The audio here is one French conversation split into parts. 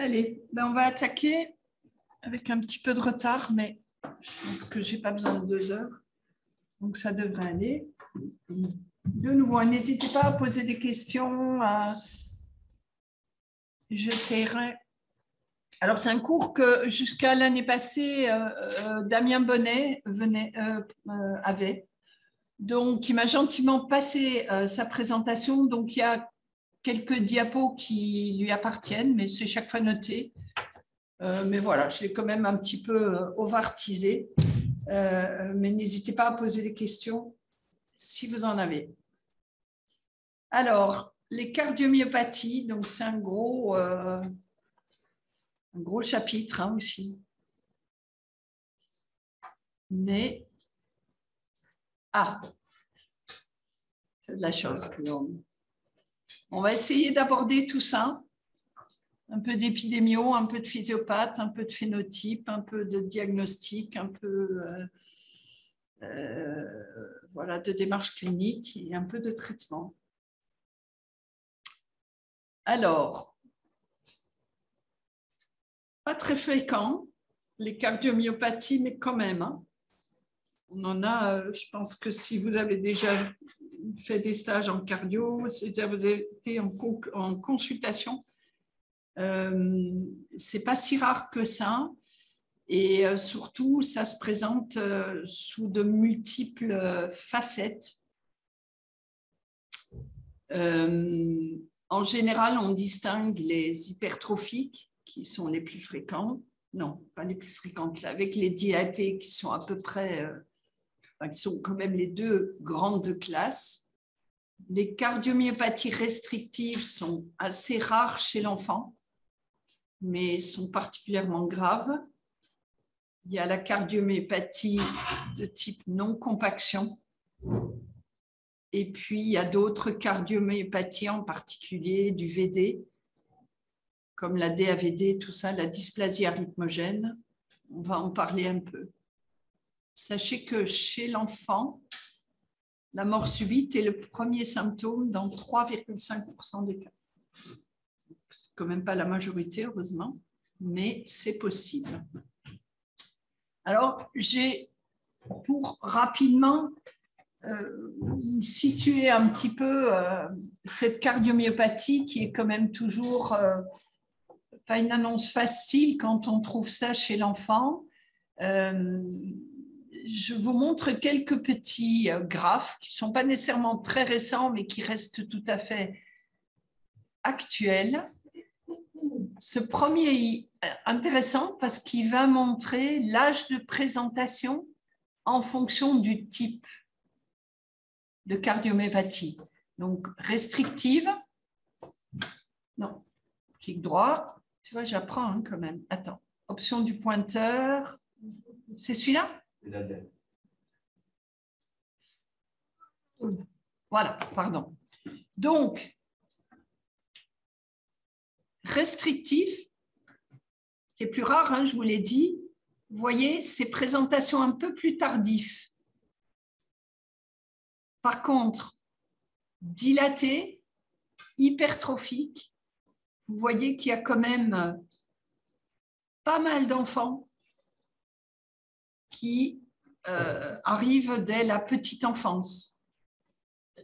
Allez, ben on va attaquer avec un petit peu de retard, mais je pense que je n'ai pas besoin de 2 heures. Donc, ça devrait aller. De nouveau, n'hésitez pas à poser des questions. J'essaierai. Alors, c'est un cours que jusqu'à l'année passée, Damien Bonnet avait. Donc, il m'a gentiment passé sa présentation. Donc, il y a quelques diapos qui lui appartiennent, mais c'est chaque fois noté. Mais voilà, je l'ai quand même un petit peu ovartisé. Mais n'hésitez pas à poser des questions si vous en avez. Alors, les cardiomyopathies, donc c'est un gros chapitre hein, aussi. Mais, c'est de la chose. On va essayer d'aborder tout ça. Un peu d'épidémio, un peu de physiopathe, un peu de phénotype, un peu de diagnostic, un peu voilà, de démarche clinique et un peu de traitement. Alors, pas très fréquent, les cardiomyopathies, mais quand même. Hein. On en a, je pense que si vous avez déjà fait des stages en cardio, c'est-à-dire vous avez été en consultation, c'est pas si rare que ça. Et surtout, ça se présente sous de multiples facettes. En général, on distingue les hypertrophiques, qui sont les plus fréquents. Non, pas les plus fréquentes, avec les dilatés, qui sont à peu près, qui sont quand même les 2 grandes classes. Les cardiomyopathies restrictives sont assez rares chez l'enfant, mais sont particulièrement graves. Il y a la cardiomyopathie de type non-compaction. Et puis, il y a d'autres cardiomyopathies, en particulier du VD, comme la DAVD, tout ça, la dysplasie arythmogène. On va en parler un peu. Sachez que chez l'enfant, la mort subite est le premier symptôme dans 3,5% des cas. C'est quand même pas la majorité, heureusement, mais c'est possible. Alors, j'ai, pour rapidement situer un petit peu cette cardiomyopathie qui est quand même toujours pas une annonce facile quand on trouve ça chez l'enfant. Je vous montre quelques petits graphes qui ne sont pas nécessairement très récents, mais qui restent tout à fait actuels. Ce premier est intéressant parce qu'il va montrer l'âge de présentation en fonction du type de cardiomyopathie. Donc, restrictive. Non, clic droit. Tu vois, j'apprends hein, quand même. Attends. Option du pointeur. C'est celui-là? C'est laser. Voilà, pardon. Donc, restrictif, qui est plus rare, hein, je vous l'ai dit. Vous voyez, c'est présentation un peu plus tardif. Par contre, dilaté, hypertrophique, vous voyez qu'il y a quand même pas mal d'enfants qui arrivent dès la petite enfance.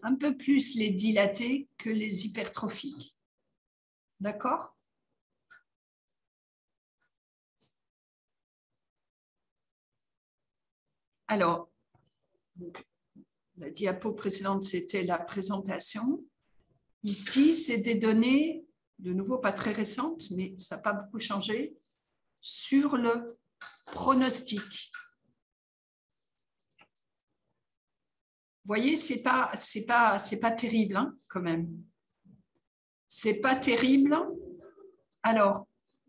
Un peu plus les dilatés que les hypertrophiques. D'accord ? Alors, donc, la diapo précédente, c'était la présentation. Ici, c'est des données, de nouveau pas très récentes, mais ça n'a pas beaucoup changé, sur le pronostic. Vous voyez, c'est pas terrible hein, quand même. C'est pas terrible. Alors,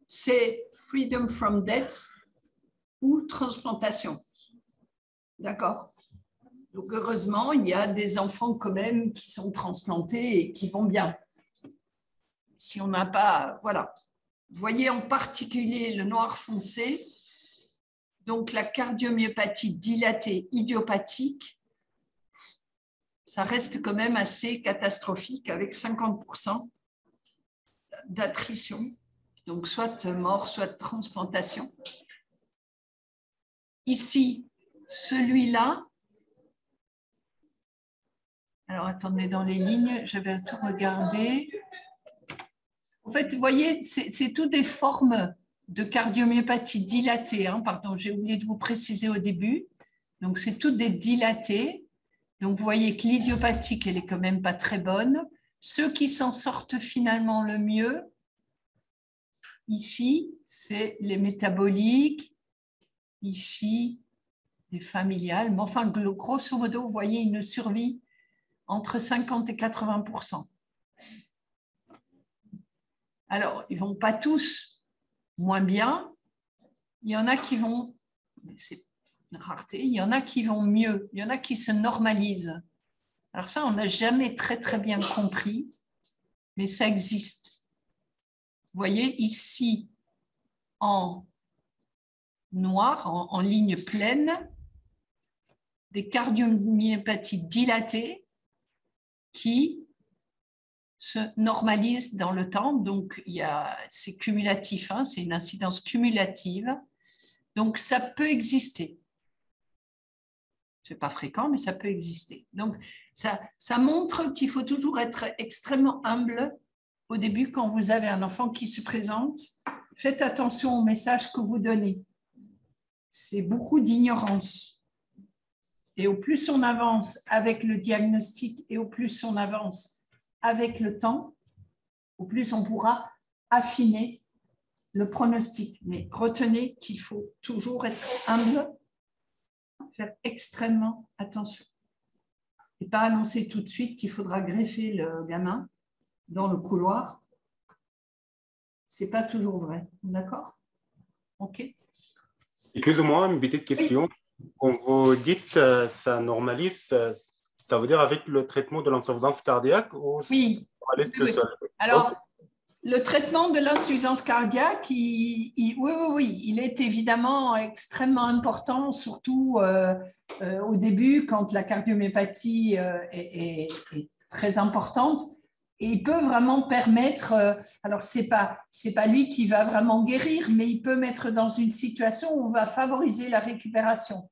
c'est freedom from death ou transplantation. D'accord? Donc, heureusement, il y a des enfants quand même qui sont transplantés et qui vont bien. Si on n'a pas, voilà. Vous voyez en particulier le noir foncé, donc la cardiomyopathie dilatée idiopathique, ça reste quand même assez catastrophique avec 50% d'attrition. Donc, soit mort, soit transplantation. Ici, celui-là. Alors, attendez, dans les lignes, je vais tout regarder. En fait, vous voyez, c'est toutes des formes de cardiomyopathie dilatée. Hein, pardon, j'ai oublié de vous préciser au début. Donc, c'est toutes des dilatées. Donc, vous voyez que l'idiopathique, elle est quand même pas très bonne. Ceux qui s'en sortent finalement le mieux, ici, c'est les métaboliques. Ici, les familiales. Mais enfin, grosso modo, vous voyez une survie entre 50 et 80%. Alors, ils ne vont pas tous moins bien. Il y en a qui vont, c'est une rareté, il y en a qui vont mieux, il y en a qui se normalisent. Alors ça, on n'a jamais très, très bien compris, mais ça existe. Vous voyez ici, en noir, en ligne pleine, des cardiomyopathies dilatées qui se normalisent dans le temps. Donc, c'est cumulatif, hein, c'est une incidence cumulative. Donc, ça peut exister. Ce n'est pas fréquent, mais ça peut exister. Donc, ça montre qu'il faut toujours être extrêmement humble au début quand vous avez un enfant qui se présente. Faites attention au message que vous donnez. C'est beaucoup d'ignorance. Et au plus on avance avec le diagnostic et au plus on avance avec le temps, au plus on pourra affiner le pronostic. Mais retenez qu'il faut toujours être humble, faire extrêmement attention. Et pas annoncer tout de suite qu'il faudra greffer le gamin dans le couloir. Ce n'est pas toujours vrai. D'accord? OK. Excusez-moi, une petite question. Oui. Quand vous dites ça normalise, ça veut dire avec le traitement de l'insuffisance cardiaque ou oui. ça normalise tout seul? Alors, le traitement de l'insuffisance cardiaque, oui, il est évidemment extrêmement important, surtout au début, quand la cardiomyopathie est très importante. Et il peut vraiment permettre, alors c'est pas lui qui va vraiment guérir, mais il peut mettre dans une situation où on va favoriser la récupération.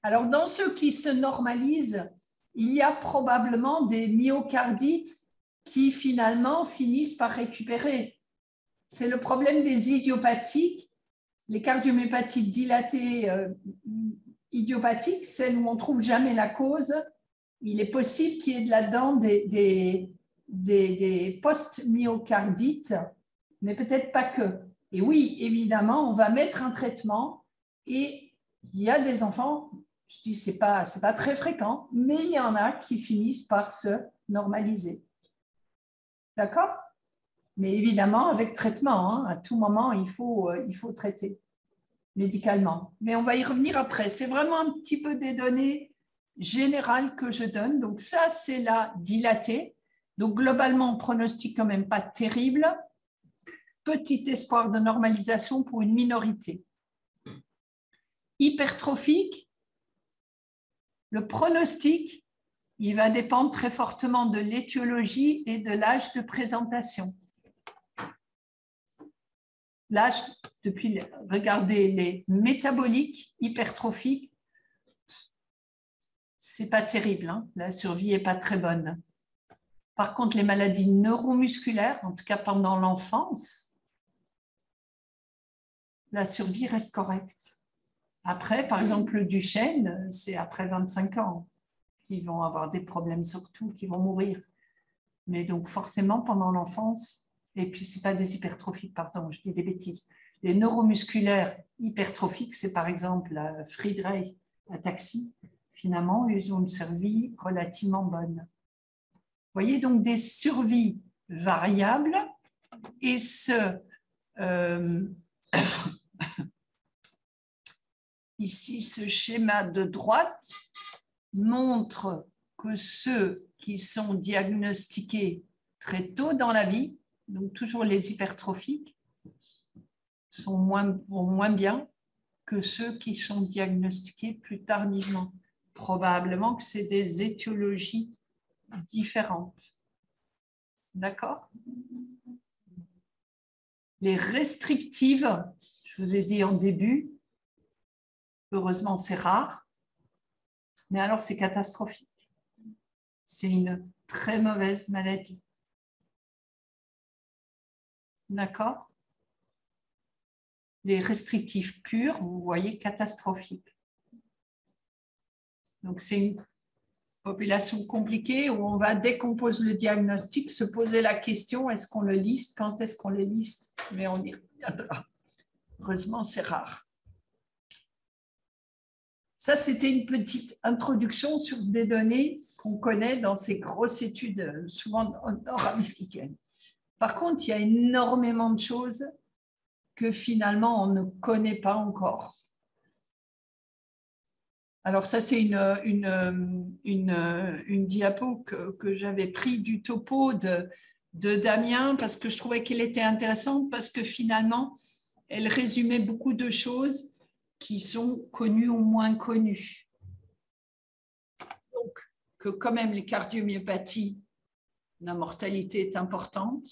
Alors, dans ceux qui se normalisent, il y a probablement des myocardites qui finalement finissent par récupérer. C'est le problème des idiopathiques, les cardiomyopathies dilatées idiopathiques, celles où on ne trouve jamais la cause. Il est possible qu'il y ait là-dedans des post-myocardites, mais peut-être pas que. Et oui, évidemment, on va mettre un traitement et il y a des enfants, je dis c'est pas très fréquent, mais il y en a qui finissent par se normaliser. D'accord? Mais évidemment, avec traitement, hein, à tout moment, il faut traiter médicalement. Mais on va y revenir après. C'est vraiment un petit peu des données générales que je donne. Donc ça, c'est la dilatée. Donc globalement, on pronostique quand même pas terrible. Petit espoir de normalisation pour une minorité. Hypertrophique, le pronostic, il va dépendre très fortement de l'étiologie et de l'âge de présentation. L'âge, regardez les métaboliques hypertrophiques, c'est pas terrible, hein, la survie est pas très bonne. Par contre, les maladies neuromusculaires, en tout cas pendant l'enfance, la survie reste correcte. Après, par exemple, le Duchenne, c'est après 25 ans qu'ils vont avoir des problèmes surtout, qu'ils vont mourir. Mais donc forcément, pendant l'enfance, et puis ce n'est pas des hypertrophiques, pardon, je dis des bêtises. Les neuromusculaires hypertrophiques, c'est par exemple la Friedreich ataxie, finalement, ils ont une survie relativement bonne. Vous voyez donc des survies variables et ici, ce schéma de droite montre que ceux qui sont diagnostiqués très tôt dans la vie, donc toujours les hypertrophiques, vont moins bien que ceux qui sont diagnostiqués plus tardivement. Probablement que c'est des étiologies différentes. D'accord? Les restrictives, je vous ai dit en début, heureusement c'est rare, mais alors c'est catastrophique. C'est une très mauvaise maladie. D'accord? Les restrictifs purs, vous voyez, catastrophiques. Donc c'est une population compliquée où on va, dès qu'on pose le diagnostic, se poser la question, est-ce qu'on le liste, quand est-ce qu'on le liste? Mais on y reviendra. Heureusement, c'est rare. Ça, c'était une petite introduction sur des données qu'on connaît dans ces grosses études, souvent nord-américaines. Par contre, il y a énormément de choses que finalement, on ne connaît pas encore. Alors ça, c'est une diapo que j'avais pris du topo de Damien parce que je trouvais qu'elle était intéressante parce que finalement, elle résumait beaucoup de choses qui sont connues ou moins connues. Donc, que quand même les cardiomyopathies, la mortalité est importante,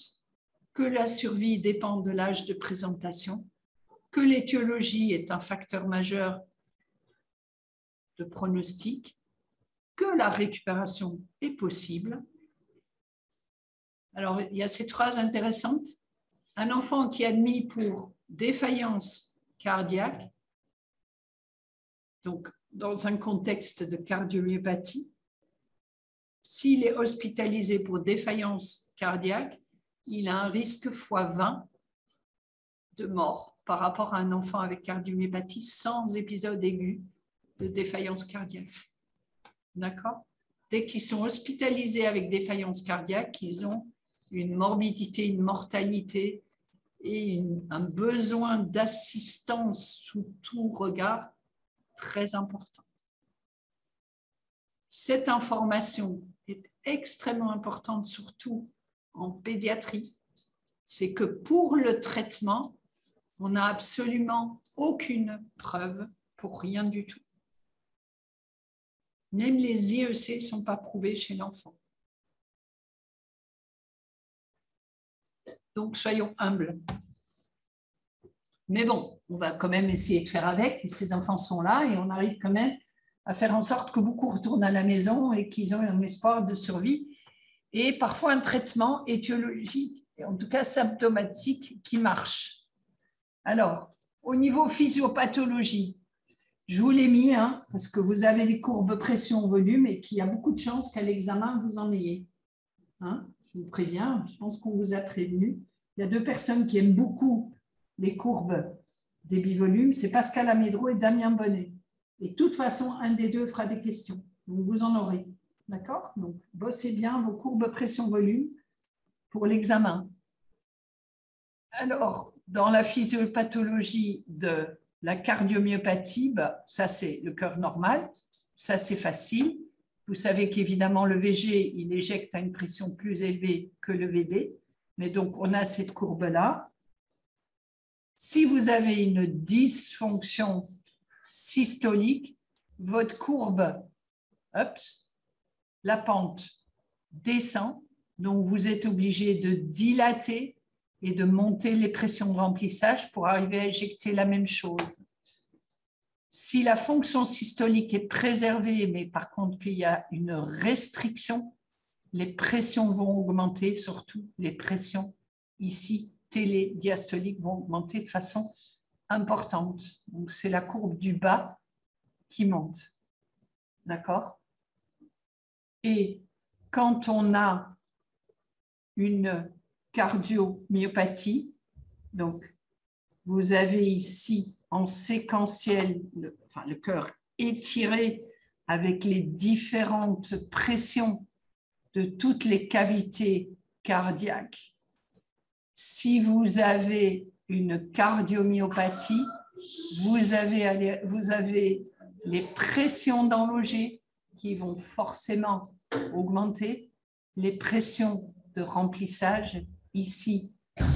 que la survie dépend de l'âge de présentation, que l'étiologie est un facteur majeur de pronostic, que la récupération est possible. Alors, il y a cette phrase intéressante. Un enfant qui est admis pour défaillance cardiaque, donc dans un contexte de cardiomyopathie, s'il est hospitalisé pour défaillance cardiaque, il a un risque x20 de mort par rapport à un enfant avec cardiomyopathie sans épisode aigu de défaillance cardiaque. D'accord? Dès qu'ils sont hospitalisés avec défaillance cardiaque, ils ont une morbidité, une mortalité et un besoin d'assistance sous tout regard très important. Cette information est extrêmement importante, surtout en pédiatrie. C'est que pour le traitement, on n'a absolument aucune preuve pour rien du tout. Même les IEC ne sont pas prouvés chez l'enfant. Donc, soyons humbles. Mais bon, on va quand même essayer de faire avec. Et ces enfants sont là et on arrive quand même à faire en sorte que beaucoup retournent à la maison et qu'ils ont un espoir de survie. Et parfois un traitement étiologique, en tout cas symptomatique, qui marche. Alors, au niveau physiopathologie, je vous l'ai mis, parce que vous avez des courbes pression-volume et qu'il y a beaucoup de chances qu'à l'examen, vous en ayez. Je vous préviens, je pense qu'on vous a prévenu. Il y a deux personnes qui aiment beaucoup les courbes des bivolumes, c'est Pascal Amédro et Damien Bonnet. Et de toute façon, un des deux fera des questions. Donc, vous en aurez. D'accord? Donc, bossez bien vos courbes pression-volume pour l'examen. Alors, dans la physiopathologie de la cardiomyopathie, ça c'est le cœur normal, ça c'est facile. Vous savez qu'évidemment le VG, il éjecte à une pression plus élevée que le VD, mais donc on a cette courbe-là. Si vous avez une dysfonction systolique, votre courbe, la pente descend, donc vous êtes obligé de dilater et de monter les pressions de remplissage pour arriver à éjecter la même chose. Si la fonction systolique est préservée, mais par contre qu'il y a une restriction, les pressions vont augmenter, surtout les pressions ici télédiastoliques vont augmenter de façon importante. Donc c'est la courbe du bas qui monte. D'accord? Et quand on a une cardiomyopathie, donc vous avez ici en séquentiel le cœur étiré avec les différentes pressions de toutes les cavités cardiaques. Si vous avez une cardiomyopathie, vous avez les pressions dans l'OG qui vont forcément augmenter, les pressions de remplissage ici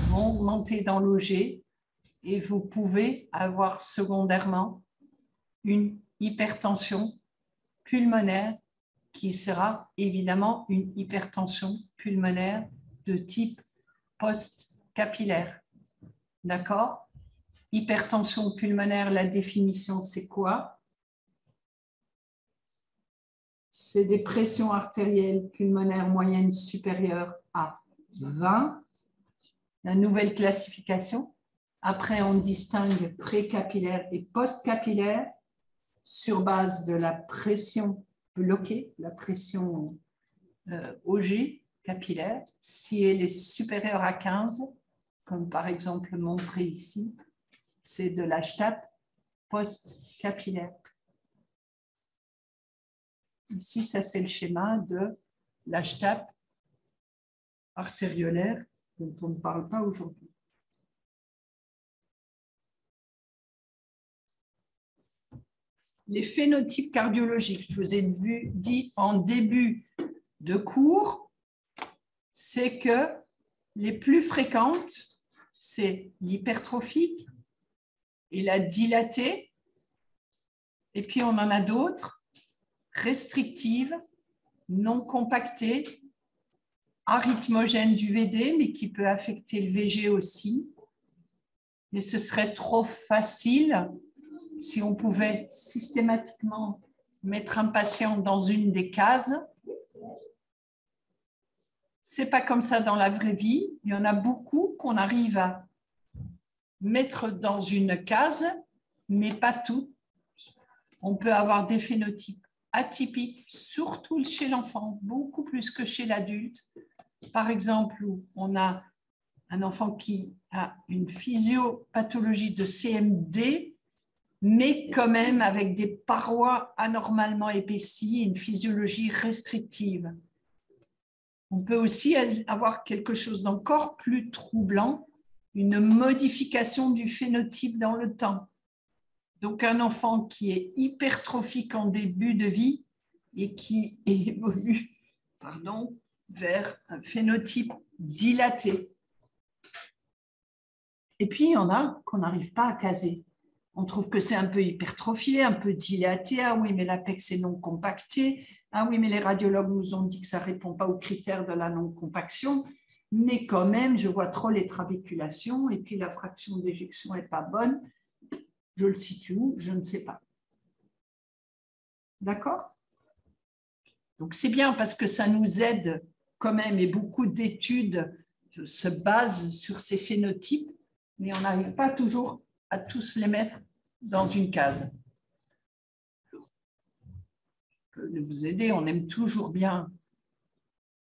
vont augmenter dans l'OG et vous pouvez avoir secondairement une hypertension pulmonaire qui sera évidemment une hypertension pulmonaire de type post-capillaire. D'accord? Hypertension pulmonaire, la définition, c'est quoi? C'est des pressions artérielles pulmonaires moyennes supérieures à 20. La nouvelle classification. Après, on distingue précapillaire et postcapillaire sur base de la pression bloquée, la pression OG capillaire. Si elle est supérieure à 15, comme par exemple montré ici, c'est de l'HTAP post-capillaire. Ici, ça c'est le schéma de l'HTAP artériolaire dont on ne parle pas aujourd'hui. Les phénotypes cardiologiques, je vous ai dit en début de cours, c'est que les plus fréquentes, c'est l'hypertrophique et la dilatée. Et puis, on en a d'autres, restrictives, non compactées, arythmogène du VD, mais qui peut affecter le VG aussi. Mais ce serait trop facile si on pouvait systématiquement mettre un patient dans une des cases. Ce n'est pas comme ça dans la vraie vie. Il y en a beaucoup qu'on arrive à mettre dans une case, mais pas tout. On peut avoir des phénotypes atypiques, surtout chez l'enfant, beaucoup plus que chez l'adulte. Par exemple, où on a un enfant qui a une physiopathologie de CMD, mais quand même avec des parois anormalement épaissies et une physiologie restrictive. On peut aussi avoir quelque chose d'encore plus troublant, une modification du phénotype dans le temps. Donc, un enfant qui est hypertrophique en début de vie et qui évolue vers un phénotype dilaté. Et puis, il y en a qu'on n'arrive pas à caser. On trouve que c'est un peu hypertrophié, un peu dilaté. Ah oui, mais l'apex est non compacté. Ah oui, mais les radiologues nous ont dit que ça ne répond pas aux critères de la non-compaction. Mais quand même, je vois trop les trabéculations et puis la fraction d'éjection n'est pas bonne. Je le situe où? Je ne sais pas. D'accord? Donc, c'est bien parce que ça nous aide quand même et beaucoup d'études se basent sur ces phénotypes, mais on n'arrive pas toujours à tous les mettre dans une case. Je peux vous aider, on aime toujours bien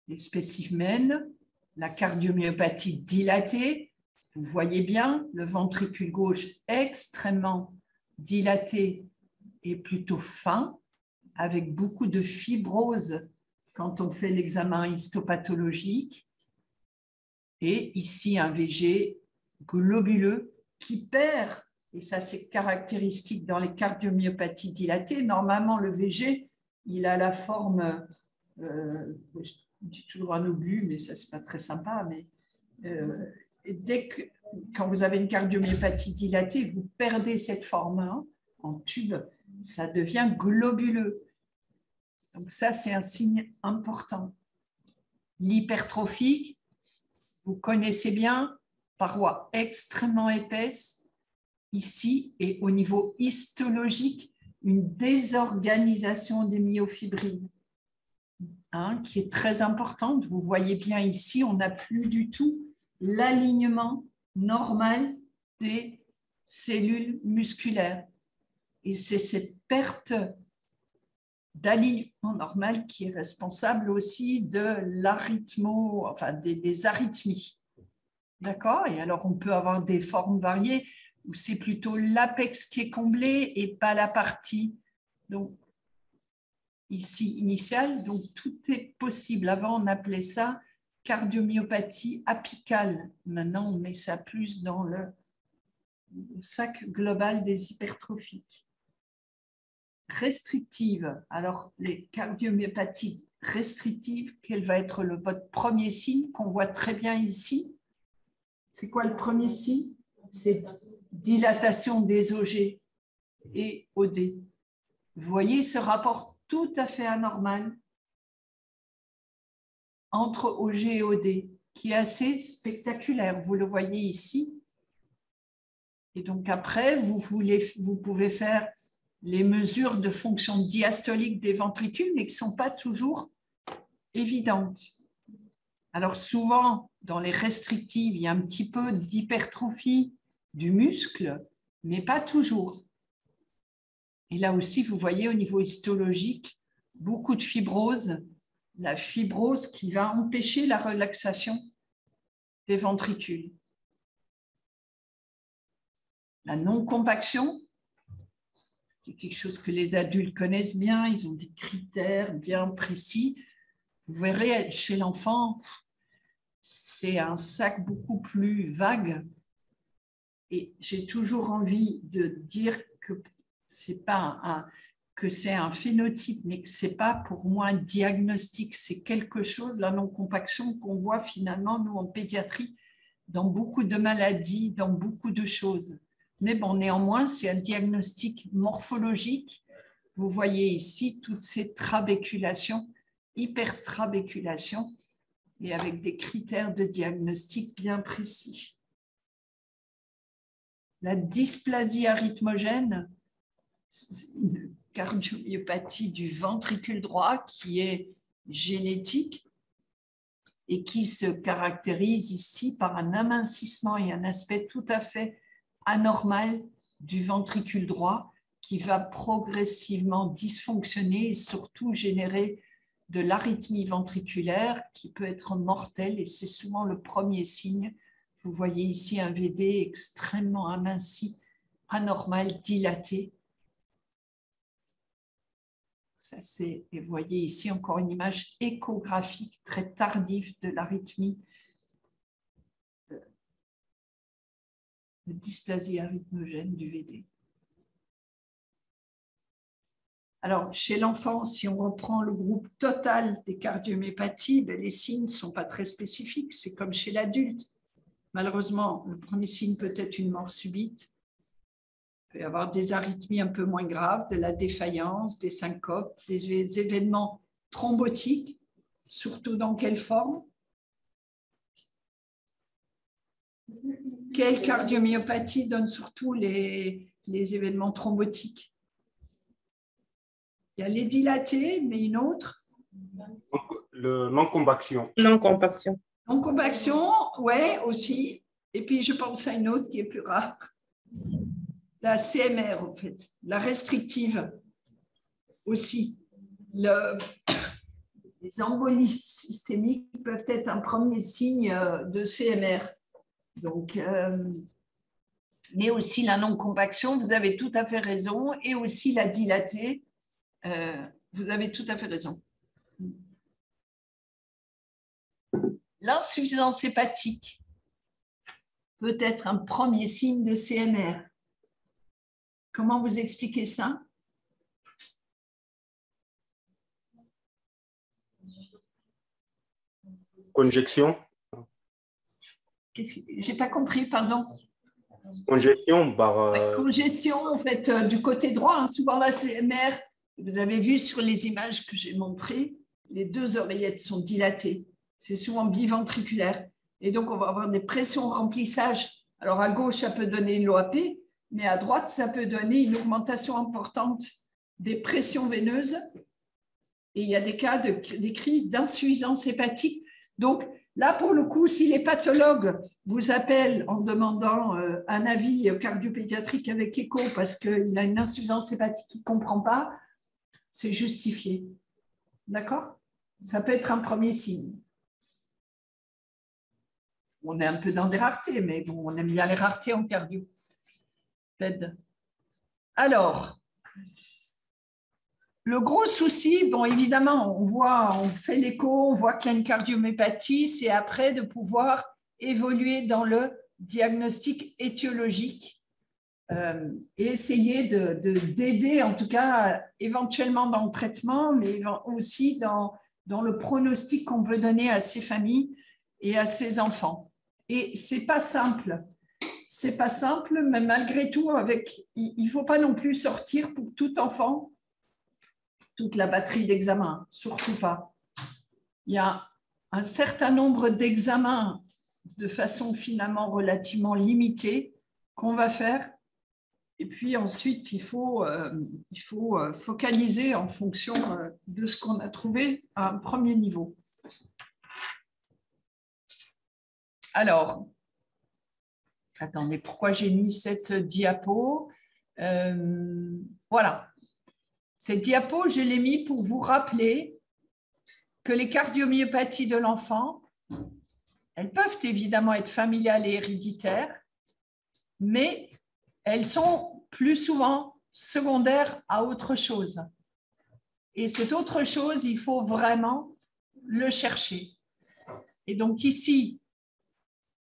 les spécimens, la cardiomyopathie dilatée. Vous voyez bien, le ventricule gauche extrêmement dilaté et plutôt fin, avec beaucoup de fibrose quand on fait l'examen histopathologique. Et ici, un VG globuleux qui perd, et ça c'est caractéristique dans les cardiomyopathies dilatées. Normalement, le VG, il a la forme, je dis toujours un obus, mais ça c'est pas très sympa, mais quand vous avez une cardiomyopathie dilatée, vous perdez cette forme en tube, ça devient globuleux. Donc ça, c'est un signe important. L'hypertrophique, vous connaissez bien, paroi extrêmement épaisse, ici, et au niveau histologique, une désorganisation des myofibrines, qui est très importante. Vous voyez bien ici, on n'a plus du tout l'alignement normal des cellules musculaires. Et c'est cette perte d'alignement normal qui est responsable aussi de des arythmies. D'accord? Et alors, on peut avoir des formes variées où c'est plutôt l'apex qui est comblé et pas la partie donc, ici initiale. Donc, tout est possible. Avant, on appelait ça cardiomyopathie apicale. Maintenant, on met ça plus dans le sac global des hypertrophiques. Restrictive. Alors, les cardiomyopathies restrictives, quel va être votre premier signe qu'on voit très bien ici? C'est quoi le premier signe? C'est dilatation des OG et OD. Vous voyez ce rapport tout à fait anormal entre OG et OD, qui est assez spectaculaire. Vous le voyez ici. Et donc après, vous pouvez faire les mesures de fonction diastolique des ventricules, mais qui ne sont pas toujours évidentes. Alors souvent, dans les restrictives, il y a un petit peu d'hypertrophie du muscle, mais pas toujours. Et là aussi, vous voyez au niveau histologique, beaucoup de fibrose, la fibrose qui va empêcher la relaxation des ventricules. La non-compaction, c'est quelque chose que les adultes connaissent bien, ils ont des critères bien précis. Vous verrez, chez l'enfant, c'est un sac beaucoup plus vague. Et j'ai toujours envie de dire que c'est un phénotype, mais que ce n'est pas pour moi un diagnostic. C'est quelque chose, la non-compaction, qu'on voit finalement, nous, en pédiatrie, dans beaucoup de maladies, dans beaucoup de choses. Mais bon, néanmoins, c'est un diagnostic morphologique. Vous voyez ici toutes ces trabéculations, hypertrabéculations, et avec des critères de diagnostic bien précis. La dysplasie arythmogène, c'est une cardiomyopathie du ventricule droit qui est génétique et qui se caractérise ici par un amincissement et un aspect tout à fait anormal du ventricule droit qui va progressivement dysfonctionner et surtout générer de l'arythmie ventriculaire qui peut être mortelle et c'est souvent le premier signe. Vous voyez ici un VD extrêmement aminci, anormal, dilaté. Ça, et vous voyez ici encore une image échographique très tardive de l'arythmie, de dysplasie arythmogène du VD. Alors, chez l'enfant, si on reprend le groupe total des cardiomyopathies, les signes ne sont pas très spécifiques. C'est comme chez l'adulte. Malheureusement, le premier signe peut être une mort subite. Il peut y avoir des arythmies un peu moins graves, de la défaillance, des syncopes, des événements thrombotiques, surtout dans quelle forme? Quelle cardiomyopathie donne surtout les événements thrombotiques? Il y a les dilatés, mais une autre. Le non-compaction. Non-compaction. Non-compaction, ouais, aussi. Et puis, je pense à une autre qui est plus rare. La CMR, en fait. La restrictive aussi. Les embolies systémiques peuvent être un premier signe de CMR. Donc, mais aussi la non-compaction, vous avez tout à fait raison. Et aussi la dilatée. Vous avez tout à fait raison. L'insuffisance hépatique peut être un premier signe de CMR. Comment vous expliquez ça? Conjection. J'ai pas compris, pardon. Congestion par... Congestion, en fait, du côté droit. Hein, souvent, la CMR, vous avez vu sur les images que j'ai montrées, les deux oreillettes sont dilatées. C'est souvent biventriculaire. Et donc, on va avoir des pressions remplissage. Alors, à gauche, ça peut donner une l'OAP, mais à droite, ça peut donner une augmentation importante des pressions veineuses. Et il y a des cas décrits d'insuffisance hépatique. Donc, là, pour le coup, si les pathologues vous appellent en demandant un avis cardiopédiatrique avec écho parce qu'il a une insuffisance hépatique qu'il ne comprend pas, c'est justifié. D'accord? Ça peut être un premier signe. On est un peu dans des raretés, mais bon, on aime bien les raretés en cardio. Alors, le gros souci, bon, évidemment, on fait l'écho, on voit qu'il y a une cardiomyopathie, c'est après de pouvoir évoluer dans le diagnostic étiologique et essayer d'aider, en tout cas, éventuellement dans le traitement, mais aussi dans le pronostic qu'on peut donner à ces familles et à ces enfants. Et ce n'est pas simple. C'est pas simple, mais malgré tout, il ne faut pas non plus sortir pour tout enfant toute la batterie d'examens, surtout pas. Il y a un certain nombre d'examens de façon finalement relativement limitée qu'on va faire. Et puis ensuite, il faut focaliser en fonction de ce qu'on a trouvé à un premier niveau. Alors, attendez, pourquoi j'ai mis cette diapo? Voilà. Cette diapo, je l'ai mis pour vous rappeler que les cardiomyopathies de l'enfant, elles peuvent évidemment être familiales et héréditaires, mais elles sont plus souvent secondaires à autre chose. Et cette autre chose, il faut vraiment le chercher. Et donc ici,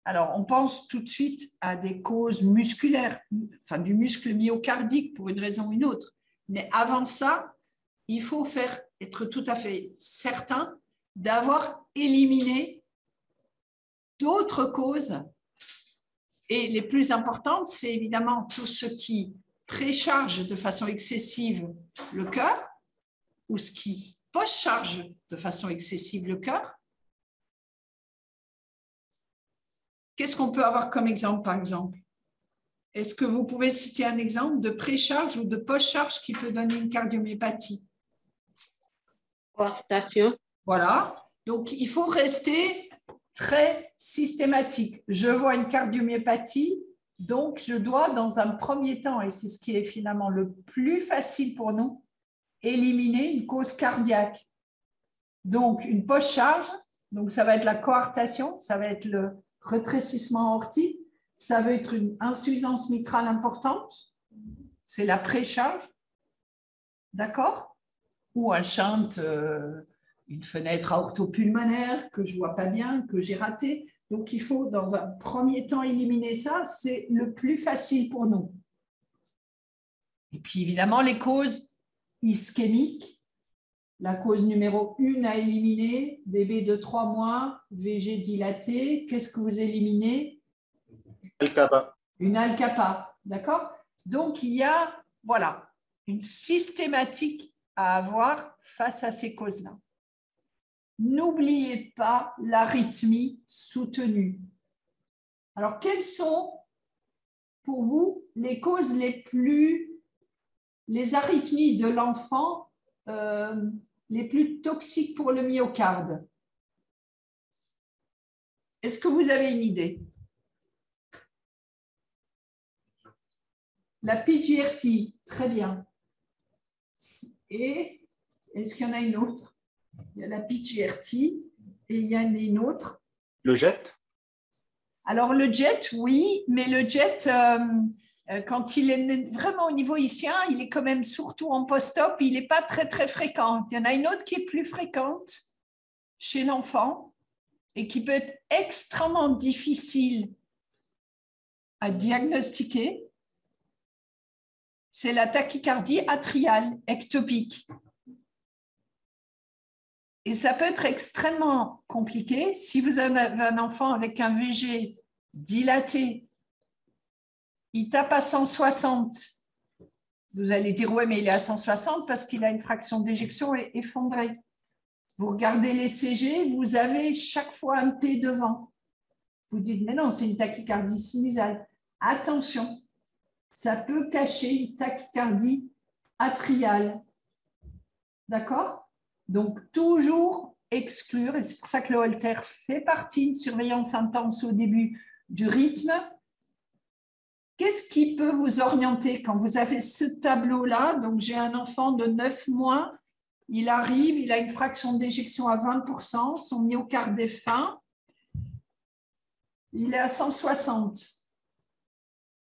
alors on pense tout de suite à des causes musculaires, enfin du muscle myocardique pour une raison ou une autre. Mais avant ça, il faut être tout à fait certain d'avoir éliminé d'autres causes. Et les plus importantes, c'est évidemment tout ce qui précharge de façon excessive le cœur ou ce qui post-charge de façon excessive le cœur. Qu'est-ce qu'on peut avoir comme exemple, par exemple? Est-ce que vous pouvez citer un exemple de précharge ou de post-charge qui peut donner une cardiomyopathie? Coartation. Voilà. Donc, il faut rester très systématique. Je vois une cardiomyopathie, donc je dois, dans un premier temps, et c'est ce qui est finalement le plus facile pour nous, éliminer une cause cardiaque. Donc, une post-charge, donc ça va être la coartation, ça va être le rétrécissement aortique, ça va être une insuffisance mitrale importante, c'est la précharge, d'accord? Ou un shunt, une fenêtre aortopulmonaire que je ne vois pas bien, que j'ai raté. Donc, il faut, dans un premier temps, éliminer ça. C'est le plus facile pour nous. Et puis, évidemment, les causes ischémiques. La cause numéro 1 à éliminer, bébé de 3 mois, VG dilaté. Qu'est-ce que vous éliminez? Alcapa. Une alcapa, d'accord? Donc, il y a, voilà, une systématique à avoir face à ces causes-là. N'oubliez pas l'arythmie soutenue. Alors, quelles sont pour vous les causes les arythmies de l'enfant les plus toxiques pour le myocarde? Est-ce que vous avez une idée? La PGRT, très bien. Et est-ce qu'il y en a une autre? Il y a la PGRT et il y en a une autre. Le jet? Alors, le jet, oui, mais le jet, quand il est vraiment au niveau ischien, il est quand même surtout en post-op, il n'est pas très, très fréquent. Il y en a une autre qui est plus fréquente chez l'enfant et qui peut être extrêmement difficile à diagnostiquer. C'est la tachycardie atriale ectopique. Et ça peut être extrêmement compliqué si vous avez un enfant avec un VG dilaté, il tape à 160. Vous allez dire, ouais, mais il est à 160 parce qu'il a une fraction d'éjection effondrée. Vous regardez les CG, vous avez chaque fois un P devant. Vous dites, mais non, c'est une tachycardie sinusale. Attention, ça peut cacher une tachycardie atriale. D'accord? Donc, toujours exclure, et c'est pour ça que le Holter fait partie d'une surveillance intense au début du rythme. Qu'est-ce qui peut vous orienter quand vous avez ce tableau-là? Donc, j'ai un enfant de 9 mois, il arrive, il a une fraction d'éjection à 20%, son myocarde est fin, il est à 160.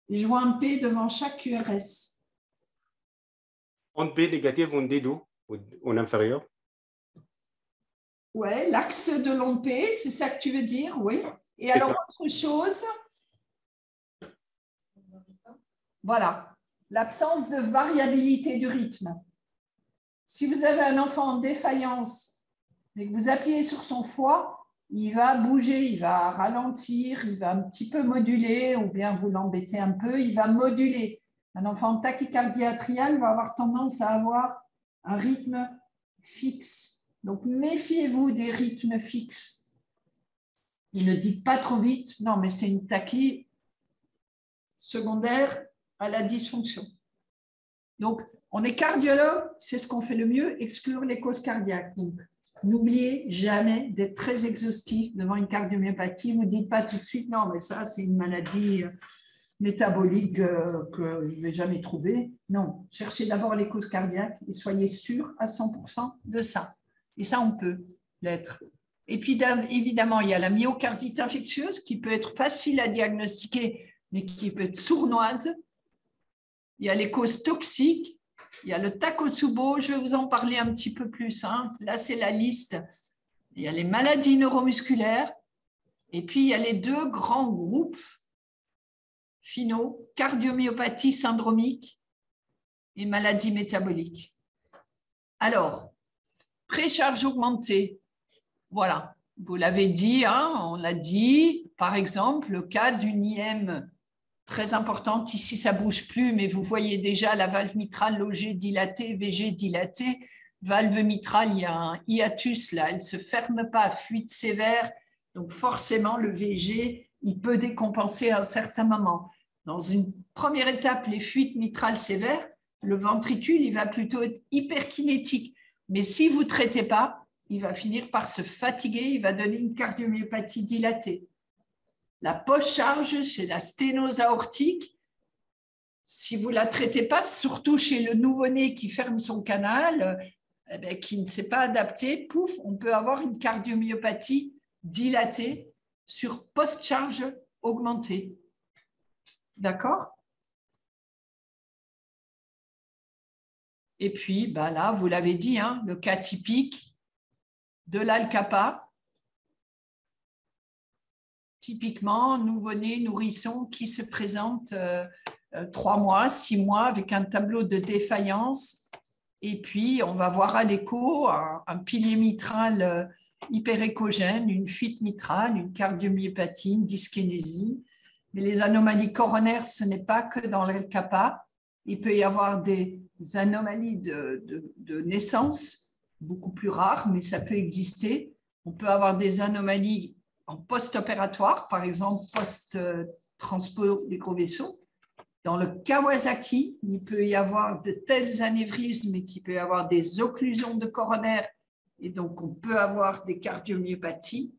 Et je vois un P devant chaque QRS. On P négatif, on D2, en inférieur. Oui, l'axe de long P, c'est ça que tu veux dire, oui. Et alors, autre chose, voilà, l'absence de variabilité du rythme. Si vous avez un enfant en défaillance et que vous appuyez sur son foie, il va bouger, il va ralentir, il va un petit peu moduler, ou bien vous l'embêtez un peu, il va moduler. Un enfant en tachycardie atriale va avoir tendance à avoir un rythme fixe. Donc, méfiez-vous des rythmes fixes. Et ne dites pas trop vite, non, mais c'est une tachy, secondaires à la dysfonction. Donc, on est cardiologue, c'est ce qu'on fait le mieux, exclure les causes cardiaques. Donc, n'oubliez jamais d'être très exhaustif devant une cardiomyopathie. Vous ne dites pas tout de suite, non, mais ça, c'est une maladie métabolique que je ne vais jamais trouver. Non, cherchez d'abord les causes cardiaques et soyez sûr à 100% de ça. Et ça, on peut l'être. Et puis, évidemment, il y a la myocardite infectieuse qui peut être facile à diagnostiquer, mais qui peut être sournoise. Il y a les causes toxiques. Il y a le Takotsubo, je vais vous en parler un petit peu plus. Hein. Là, c'est la liste. Il y a les maladies neuromusculaires. Et puis, il y a les deux grands groupes finaux, cardiomyopathie syndromique et maladies métaboliques. Alors, précharge augmentée. Voilà, vous l'avez dit, hein, on l'a dit. Par exemple, le cas d'une IM très importante, ici ça ne bouge plus, mais vous voyez déjà la valve mitrale logée dilatée, VG dilatée. Valve mitrale, il y a un hiatus là, elle ne se ferme pas, fuite sévère. Donc forcément, le VG, il peut décompenser à un certain moment. Dans une première étape, les fuites mitrales sévères, le ventricule, il va plutôt être hyperkinétique. Mais si vous ne traitez pas, il va finir par se fatiguer, il va donner une cardiomyopathie dilatée. La post-charge, c'est la sténose aortique. Si vous ne la traitez pas, surtout chez le nouveau-né qui ferme son canal, qui ne s'est pas adapté, pouf, on peut avoir une cardiomyopathie dilatée sur post-charge augmentée. D'accord? Et puis, là, vous l'avez dit, hein, le cas typique de l'Al-Kappa. Typiquement, nouveau-né, nourrisson qui se présente 3 mois, 6 mois avec un tableau de défaillance. Et puis, on va voir à l'écho un pilier mitral hyperéchogène, une fuite mitrale, une cardiomyopathie, une dyskinésie. Mais les anomalies coronaires, ce n'est pas que dans l'Al-Kappa. Il peut y avoir des anomalies de naissance, beaucoup plus rares, mais ça peut exister. On peut avoir des anomalies en post-opératoire, par exemple post-transport des gros vaisseaux. Dans le Kawasaki, il peut y avoir de tels anévrismes et qu'il peut y avoir des occlusions de coronaire et donc on peut avoir des cardiomyopathies.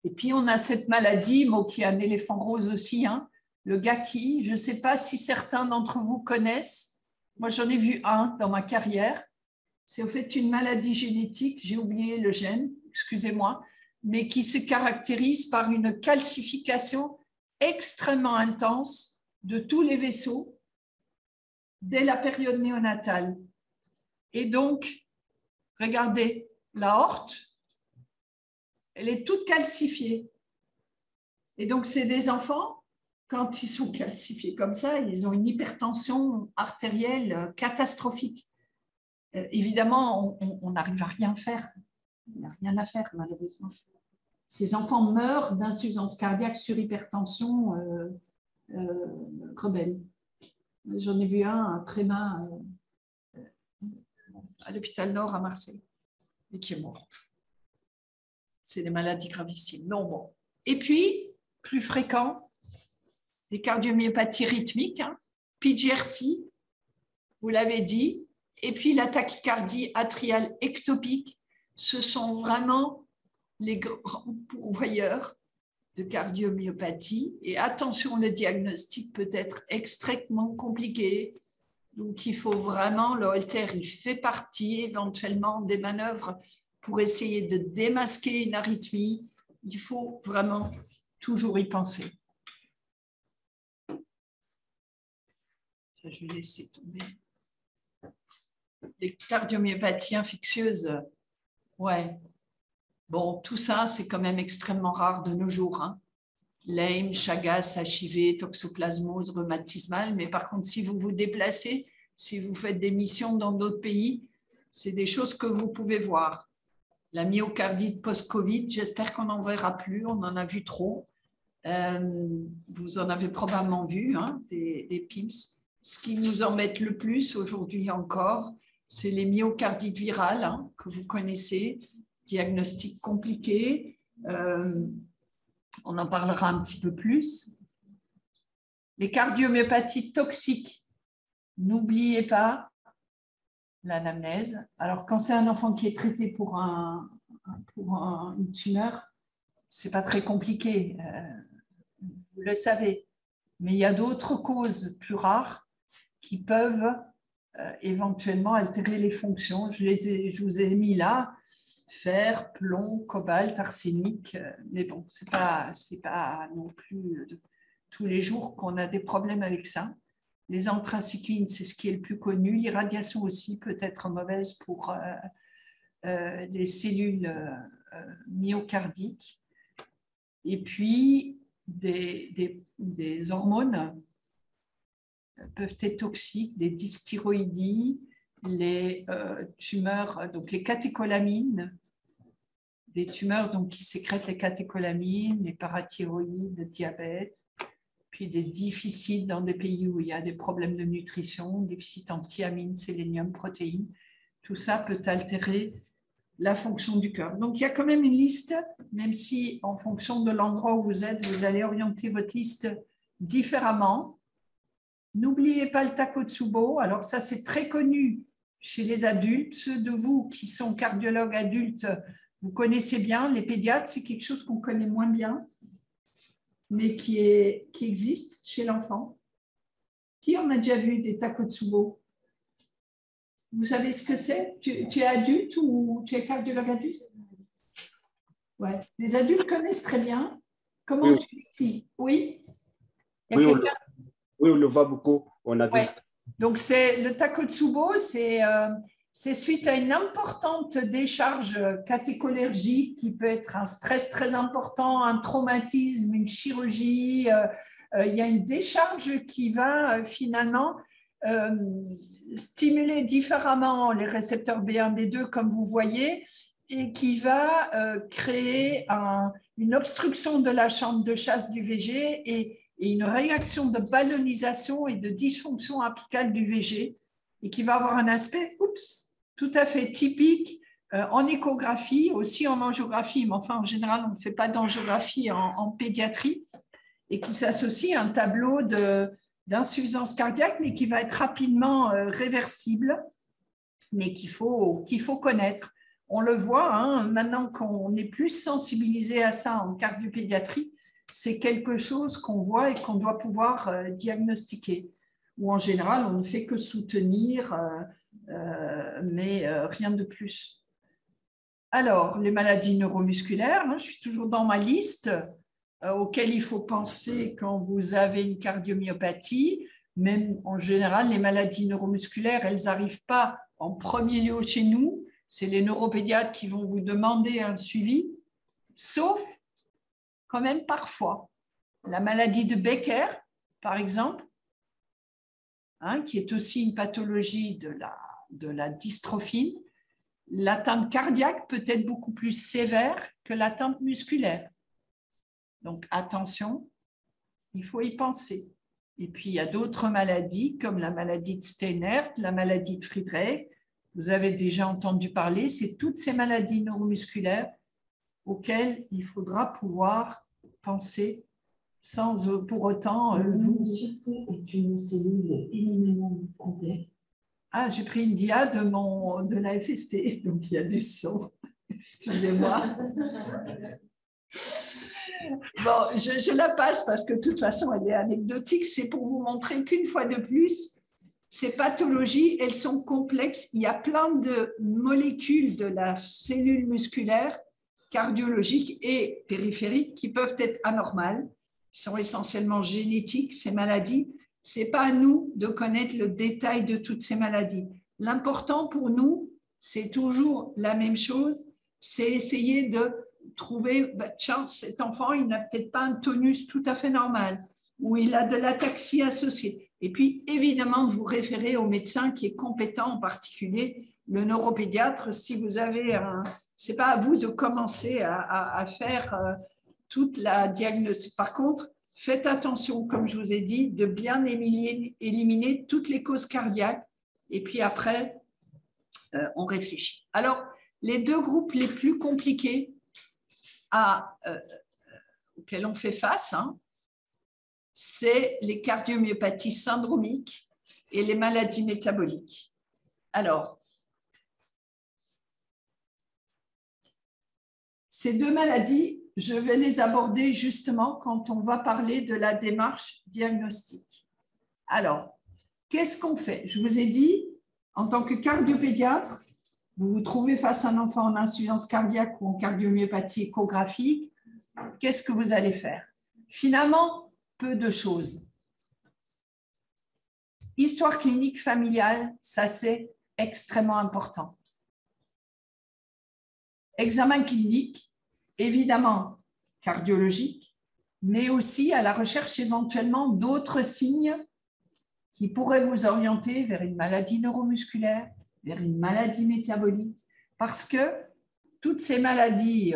Et puis on a cette maladie, qui est un éléphant rose aussi, hein, le Gaki. Je ne sais pas si certains d'entre vous connaissent. Moi, j'en ai vu un dans ma carrière. C'est en fait une maladie génétique, j'ai oublié le gène, excusez-moi, mais qui se caractérise par une calcification extrêmement intense de tous les vaisseaux dès la période néonatale. Et donc, regardez, l'aorte, elle est toute calcifiée. Et donc, c'est des enfants, quand ils sont calcifiés comme ça, ils ont une hypertension artérielle catastrophique. Évidemment, on n'arrive à rien faire. Il n'y a rien à faire, malheureusement. Ces enfants meurent d'insuffisance cardiaque sur hypertension rebelle. J'en ai vu un tréma à l'hôpital Nord à Marseille, et qui est mort. C'est des maladies gravissimes. Non, bon. Et puis, plus fréquent, les cardiomyopathies rythmiques, hein, PGRT, vous l'avez dit, et puis la tachycardie atriale ectopique, ce sont vraiment les grands pourvoyeurs de cardiomyopathie. Et attention, le diagnostic peut être extrêmement compliqué. Donc, il faut vraiment, le Holter, il fait partie éventuellement des manœuvres pour essayer de démasquer une arythmie. Il faut vraiment toujours y penser. Je vais laisser tomber. Les cardiomyopathies infectieuses, ouais. Bon, tout ça, c'est quand même extrêmement rare de nos jours. Hein. Lyme, Chagas, HIV, toxoplasmose rhumatismale. Mais par contre, si vous vous déplacez, si vous faites des missions dans d'autres pays, c'est des choses que vous pouvez voir. La myocardite post-Covid, j'espère qu'on n'en verra plus. On en a vu trop. Vous en avez probablement vu, hein, des PIMS. Ce qui nous embête le plus aujourd'hui encore, c'est les myocardites virales, hein, que vous connaissez. Diagnostic compliqué. On en parlera un petit peu plus. Les cardiomyopathies toxiques, n'oubliez pas l'anamnèse. Alors, quand c'est un enfant qui est traité pour une tumeur, ce n'est pas très compliqué, vous le savez. Mais il y a d'autres causes plus rares qui peuvent éventuellement altérer les fonctions. Je vous ai mis là, fer, plomb, cobalt, arsenic. Mais bon, ce n'est pas non plus tous les jours qu'on a des problèmes avec ça. Les anthracyclines, c'est ce qui est le plus connu. L'irradiation aussi peut être mauvaise pour des cellules myocardiques. Et puis, des hormones peuvent être toxiques, des dysthyroïdies, les tumeurs, donc les catécholamines, des tumeurs donc, qui sécrètent les catécholamines, les parathyroïdes, le diabète, puis des déficits dans des pays où il y a des problèmes de nutrition, déficit en thiamine, sélénium, protéines. Tout ça peut altérer la fonction du cœur. Donc, il y a quand même une liste, même si en fonction de l'endroit où vous êtes, vous allez orienter votre liste différemment. N'oubliez pas le Takotsubo. Alors, ça, c'est très connu chez les adultes. Ceux de vous qui sont cardiologues adultes, vous connaissez bien. Les pédiatres, c'est quelque chose qu'on connaît moins bien, mais qui existe chez l'enfant. Qui en a déjà vu des Takotsubo? Vous savez ce que c'est? Tu es adulte ou tu es cardiologue adulte? Ouais. Les adultes connaissent très bien. Comment tu l'écris? Oui? Oui, on le voit beaucoup en adulte. Ouais. Donc, le Takotsubo, c'est suite à une importante décharge catécholergique qui peut être un stress très important, un traumatisme, une chirurgie. Il y a une décharge qui va finalement stimuler différemment les récepteurs B1, B2, comme vous voyez, et qui va créer une obstruction de la chambre de chasse du VG et une réaction de ballonisation et de dysfonction apicale du VG, et qui va avoir un aspect tout à fait typique en échographie, aussi en angiographie, mais enfin en général on ne fait pas d'angiographie en pédiatrie, et qui s'associe à un tableau d'insuffisance cardiaque, mais qui va être rapidement réversible, mais qu'il faut connaître. On le voit, hein, maintenant qu'on est plus sensibilisé à ça en cardiopédiatrie, c'est quelque chose qu'on voit et qu'on doit pouvoir diagnostiquer. Ou en général, on ne fait que soutenir, mais rien de plus. Alors, les maladies neuromusculaires, hein, je suis toujours dans ma liste auxquelles il faut penser quand vous avez une cardiomyopathie. Même en général, les maladies neuromusculaires, elles n'arrivent pas en premier lieu chez nous. C'est les neuropédiatres qui vont vous demander un suivi, sauf quand même parfois. La maladie de Becker, par exemple, hein, qui est aussi une pathologie de la dystrophine, l'atteinte cardiaque peut être beaucoup plus sévère que l'atteinte musculaire. Donc attention, il faut y penser. Et puis il y a d'autres maladies comme la maladie de Steinert, la maladie de Friedreich. Vous avez déjà entendu parler, c'est toutes ces maladies neuromusculaires auxquelles il faudra pouvoir penser sans pour autant vous... est une cellule éminemment complexe. Ah, j'ai pris une dia de la FST, donc il y a du son. Excusez-moi. Bon, je la passe parce que de toute façon, elle est anecdotique. C'est pour vous montrer qu'une fois de plus, ces pathologies, elles sont complexes. Il y a plein de molécules de la cellule musculaire, cardiologique et périphérique qui peuvent être anormales, qui sont essentiellement génétiques, ces maladies. Ce n'est pas à nous de connaître le détail de toutes ces maladies. L'important pour nous, c'est toujours la même chose, c'est essayer de trouver, tiens, cet enfant, il n'a peut-être pas un tonus tout à fait normal, ou il a de l'ataxie associée. Et puis, évidemment, de vous référer au médecin qui est compétent, en particulier le neuropédiatre, si vous avez un... Ce n'est pas à vous de commencer à faire toute la diagnostic. Par contre, faites attention, comme je vous ai dit, de bien éliminer toutes les causes cardiaques. Et puis après, on réfléchit. Alors, les deux groupes les plus compliqués auxquels on fait face, hein, c'est les cardiomyopathies syndromiques et les maladies métaboliques. Alors, ces deux maladies, je vais les aborder justement quand on va parler de la démarche diagnostique. Alors, qu'est-ce qu'on fait? Je vous ai dit, en tant que cardiopédiatre, vous vous trouvez face à un enfant en insuffisance cardiaque ou en cardiomyopathie échographique, qu'est-ce que vous allez faire? Finalement, peu de choses. Histoire clinique familiale, ça c'est extrêmement important. Examen clinique, évidemment cardiologique, mais aussi à la recherche éventuellement d'autres signes qui pourraient vous orienter vers une maladie neuromusculaire, vers une maladie métabolique, parce que toutes ces maladies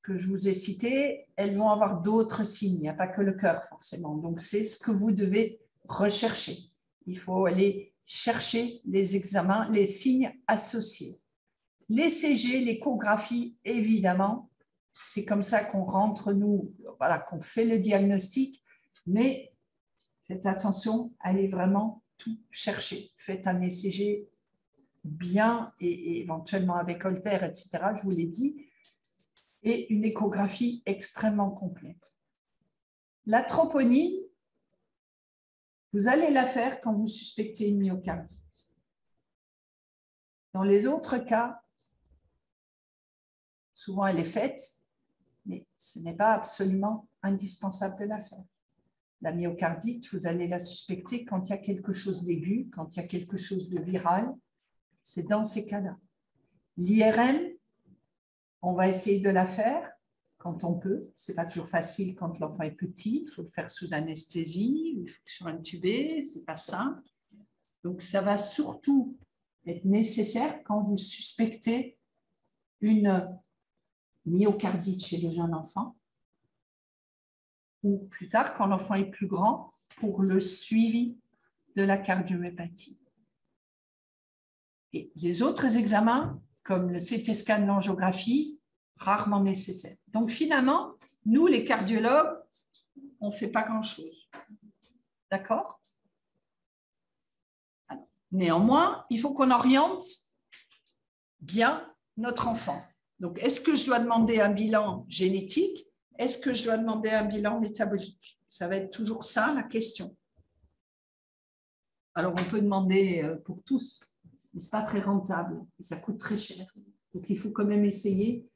que je vous ai citées, elles vont avoir d'autres signes, il n'y a pas que le cœur forcément. Donc, c'est ce que vous devez rechercher. Il faut aller chercher les examens, les signes associés. L'ECG, l'échographie, évidemment, c'est comme ça qu'on rentre, nous, voilà, qu'on fait le diagnostic, mais faites attention, allez vraiment tout chercher. Faites un ECG bien et éventuellement avec Holter, etc., je vous l'ai dit, et une échographie extrêmement complète. La troponine, vous allez la faire quand vous suspectez une myocardite. Dans les autres cas, souvent elle est faite, mais ce n'est pas absolument indispensable de la faire. La myocardite, vous allez la suspecter quand il y a quelque chose d'aigu, quand il y a quelque chose de viral. C'est dans ces cas-là. L'IRM, on va essayer de la faire quand on peut. Ce n'est pas toujours facile quand l'enfant est petit. Il faut le faire sous anesthésie, il faut sur intubé, ce n'est pas simple. Donc, ça va surtout être nécessaire quand vous suspectez une myocardite chez le jeune enfant ou plus tard, quand l'enfant est plus grand, pour le suivi de la cardiomyopathie. Et les autres examens, comme le CT scan, l'angiographie, rarement nécessaires. Donc finalement, nous, les cardiologues, on ne fait pas grand-chose. D'accord? Néanmoins, il faut qu'on oriente bien notre enfant. Donc, est-ce que je dois demander un bilan génétique? Est-ce que je dois demander un bilan métabolique? Ça va être toujours ça, la question. Alors, on peut demander pour tous, mais ce n'est pas très rentable et ça coûte très cher. Donc, il faut quand même essayer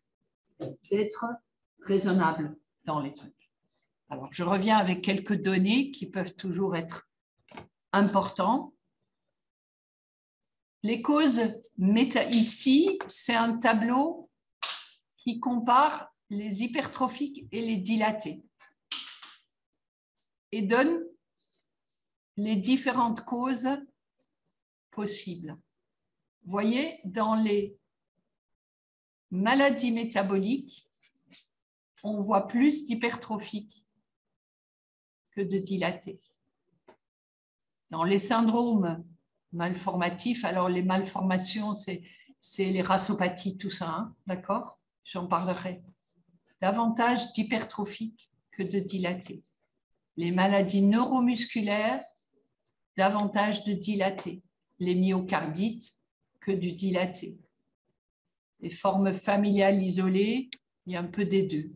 d'être raisonnable dans les trucs. Alors, je reviens avec quelques données qui peuvent toujours être importantes. Les causes ici, c'est un tableau qui compare les hypertrophiques et les dilatés et donne les différentes causes possibles. Vous voyez, dans les maladies métaboliques, on voit plus d'hypertrophiques que de dilatés. Dans les syndromes malformatifs, alors les malformations, c'est les rassopathies, tout ça, hein, d'accord? J'en parlerai. Davantage d'hypertrophiques que de dilatés. Les maladies neuromusculaires, davantage de dilatés. Les myocardites que du dilaté. Les formes familiales isolées, il y a un peu des deux.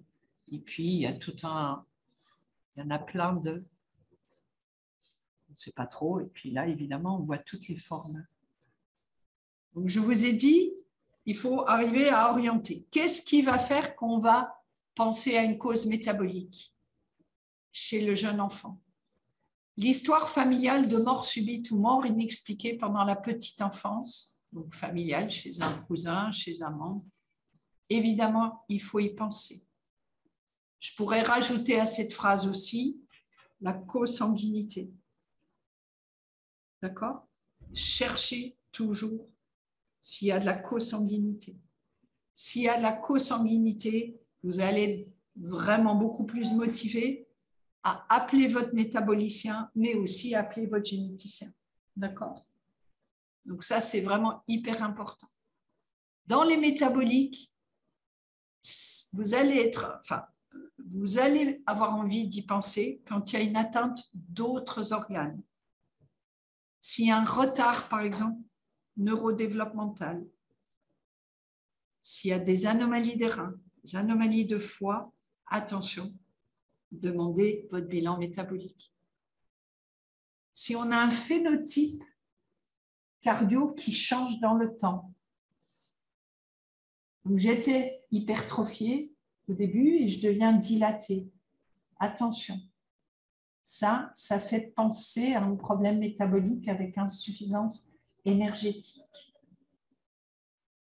Et puis, il y a il y en a plein de... On ne sait pas trop. Et puis là, évidemment, on voit toutes les formes. Donc, je vous ai dit, il faut arriver à orienter. Qu'est-ce qui va faire qu'on va penser à une cause métabolique chez le jeune enfant? L'histoire familiale de mort subite ou mort inexpliquée pendant la petite enfance, donc familiale, chez un cousin, chez un membre, évidemment, il faut y penser. Je pourrais rajouter à cette phrase aussi la consanguinité. D'accord? Cherchez toujours s'il y a de la consanguinité. S'il y a de la consanguinité, vous allez vraiment beaucoup plus motivé à appeler votre métabolicien, mais aussi à appeler votre généticien. D'accord? Donc ça, c'est vraiment hyper important. Dans les métaboliques, vous allez vous allez avoir envie d'y penser quand il y a une atteinte d'autres organes. S'il y a un retard, par exemple, neurodéveloppemental, s'il y a des anomalies des reins, des anomalies de foie, attention, demandez votre bilan métabolique. Si on a un phénotype cardio qui change dans le temps, donc j'étais hypertrophiée au début et je deviens dilatée, attention, ça fait penser à un problème métabolique avec insuffisance énergétique.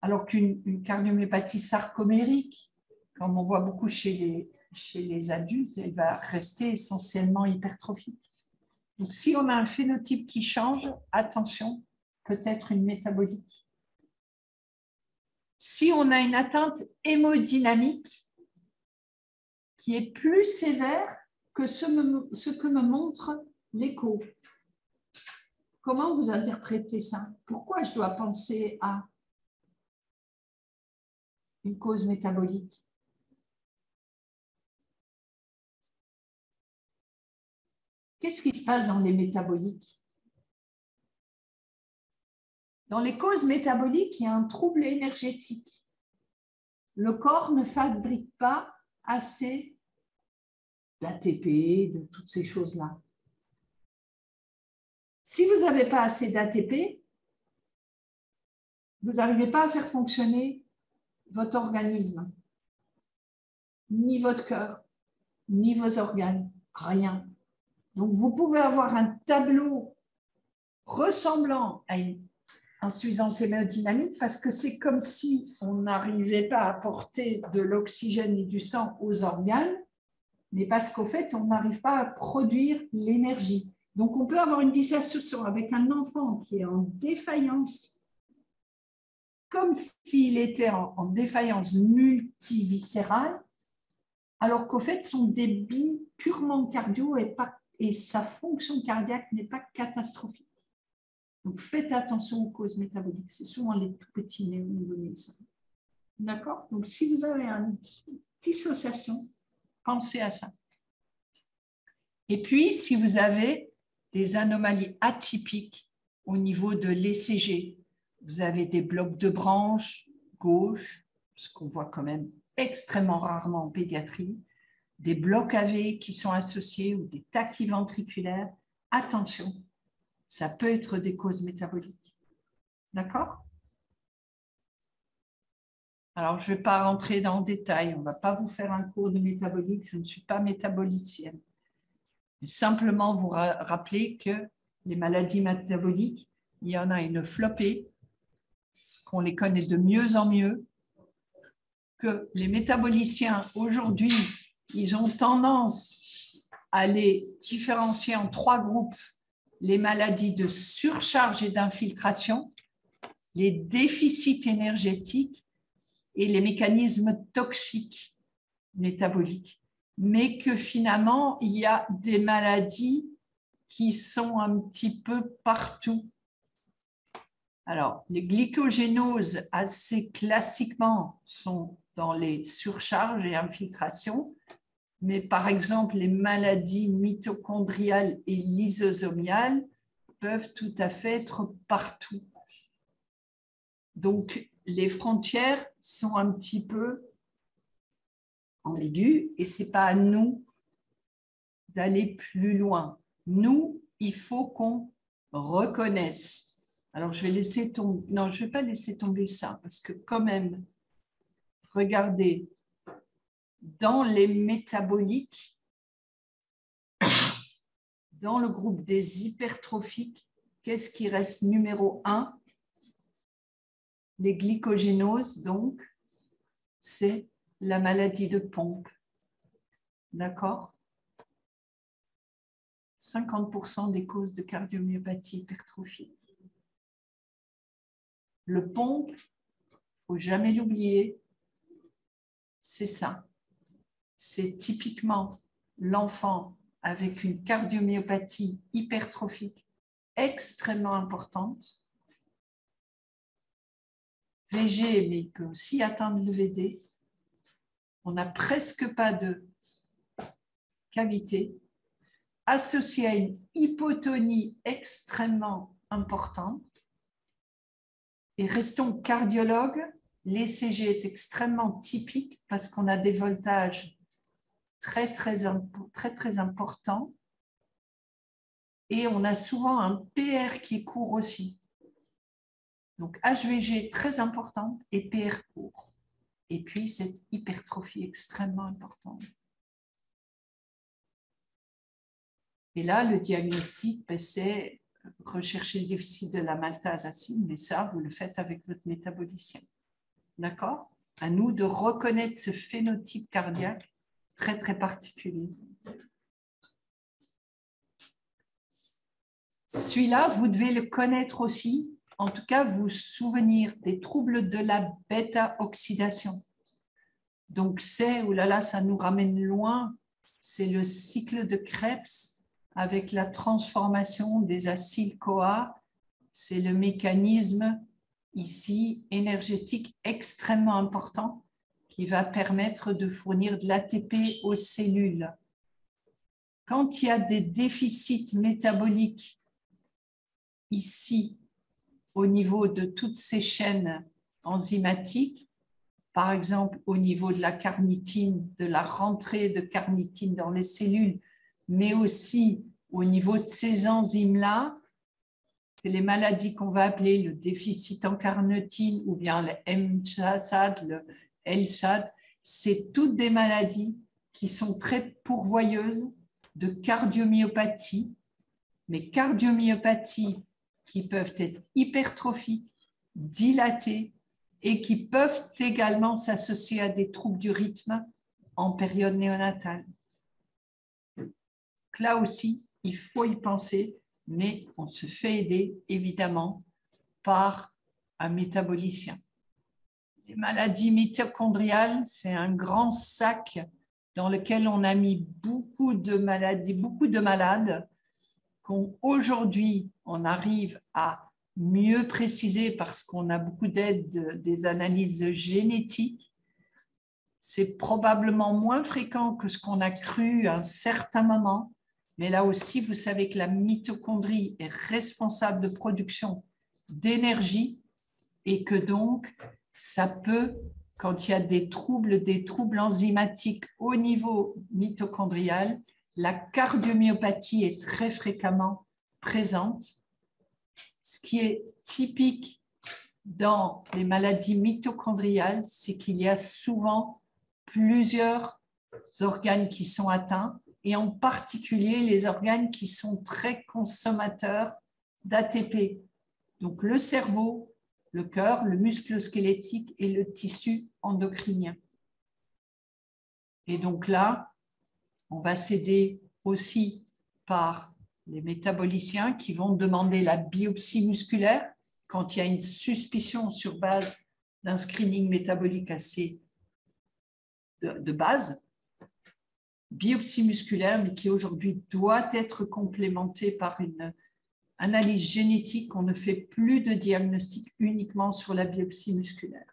Alors qu'une cardiomyopathie sarcomérique, comme on voit beaucoup chez les adultes, elle va rester essentiellement hypertrophique. Donc, si on a un phénotype qui change, attention, peut-être une métabolique. Si on a une atteinte hémodynamique qui est plus sévère que ce que me montre l'écho, comment vous interprétez ça? Pourquoi je dois penser à une cause métabolique? Qu'est-ce qui se passe dans les métaboliques? Dans les causes métaboliques, il y a un trouble énergétique. Le corps ne fabrique pas assez d'ATP, de toutes ces choses-là. Si vous n'avez pas assez d'ATP, vous n'arrivez pas à faire fonctionner votre organisme, ni votre cœur, ni vos organes, rien. Donc, vous pouvez avoir un tableau ressemblant à une insuffisance hémodynamique parce que c'est comme si on n'arrivait pas à apporter de l'oxygène et du sang aux organes, mais parce qu'au fait, on n'arrive pas à produire l'énergie. Donc, on peut avoir une dissociation avec un enfant qui est en défaillance, comme s'il était en défaillance multiviscérale, alors qu'au fait, son débit purement cardio et sa fonction cardiaque n'est pas catastrophique. Donc, faites attention aux causes métaboliques. C'est souvent les tout petits néo-naissants. D'accord? Donc, si vous avez une dissociation, pensez à ça. Et puis, si vous avez des anomalies atypiques au niveau de l'ECG, vous avez des blocs de branches gauche, ce qu'on voit quand même extrêmement rarement en pédiatrie, des blocs AV qui sont associés ou des tachyes ventriculaires, attention, ça peut être des causes métaboliques. D'accord? Alors, je ne vais pas rentrer dans le détail, on ne va pas vous faire un cours de métabolique, je ne suis pas métabolicienne. Mais simplement vous rappeler que les maladies métaboliques, il y en a une flopée, qu'on les connaît de mieux en mieux, que les métaboliciens aujourd'hui, ils ont tendance à les différencier en 3 groupes: les maladies de surcharge et d'infiltration, les déficits énergétiques et les mécanismes toxiques métaboliques. Mais que finalement, il y a des maladies qui sont un petit peu partout. Alors, les glycogénoses, assez classiquement, sont dans les surcharges et infiltrations, mais par exemple, les maladies mitochondriales et lysosomiales peuvent tout à fait être partout. Donc, les frontières sont un petit peu ambiguës et ce n'est pas à nous d'aller plus loin. Nous, il faut qu'on reconnaisse. Alors, je vais laisser tomber. Non, je ne vais pas laisser tomber ça parce que quand même, regardez, dans les métaboliques, dans le groupe des hypertrophiques, qu'est-ce qui reste numéro 1? Les glycogénoses, donc, c'est la maladie de pompe. D'accord? 50% des causes de cardiomyopathie hypertrophique. Le pompe, il ne faut jamais l'oublier, c'est ça. C'est typiquement l'enfant avec une cardiomyopathie hypertrophique extrêmement importante. VG, mais il peut aussi atteindre le VD. On n'a presque pas de cavité, associé à une hypotonie extrêmement importante. Et restons cardiologues, l'ECG est extrêmement typique parce qu'on a des voltages très importants et on a souvent un PR qui est court aussi. Donc HVG très important et PR court. Et puis cette hypertrophie extrêmement importante. Et là, le diagnostic, c'est rechercher le déficit de la maltase acide, mais ça, vous le faites avec votre métabolicien. D'accord? À nous de reconnaître ce phénotype cardiaque très particulier. Celui-là, vous devez le connaître aussi. En tout cas, vous souvenir des troubles de la bêta-oxydation. Donc, oh là là, ça nous ramène loin, c'est le cycle de Krebs avec la transformation des acyl-CoA. C'est le mécanisme ici énergétique extrêmement important qui va permettre de fournir de l'ATP aux cellules. Quand il y a des déficits métaboliques ici, au niveau de toutes ces chaînes enzymatiques, par exemple au niveau de la carnitine, de la rentrée de carnitine dans les cellules, mais aussi au niveau de ces enzymes-là, c'est les maladies qu'on va appeler le déficit en carnitine ou bien le MSAD, le LSAD, c'est toutes des maladies qui sont très pourvoyeuses de cardiomyopathie, mais cardiomyopathie qui peuvent être hypertrophiques, dilatées et qui peuvent également s'associer à des troubles du rythme en période néonatale. Là aussi, il faut y penser, mais on se fait aider évidemment par un métabolicien. Les maladies mitochondriales, c'est un grand sac dans lequel on a mis beaucoup de maladies, beaucoup de malades qu'aujourd'hui on arrive à mieux préciser parce qu'on a beaucoup d'aide des analyses génétiques. C'est probablement moins fréquent que ce qu'on a cru à un certain moment, mais là aussi, vous savez que la mitochondrie est responsable de production d'énergie et que donc, ça peut, quand il y a des troubles enzymatiques au niveau mitochondrial, la cardiomyopathie est très fréquemment présente. Ce qui est typique dans les maladies mitochondriales, c'est qu'il y a souvent plusieurs organes qui sont atteints, et en particulier les organes qui sont très consommateurs d'ATP. Donc le cerveau, le cœur, le muscle squelettique et le tissu endocrinien. Et donc là, on va s'aider aussi par les métaboliciens qui vont demander la biopsie musculaire quand il y a une suspicion sur base d'un screening métabolique assez de base, biopsie musculaire, mais qui aujourd'hui doit être complémentée par une analyse génétique. On ne fait plus de diagnostic uniquement sur la biopsie musculaire.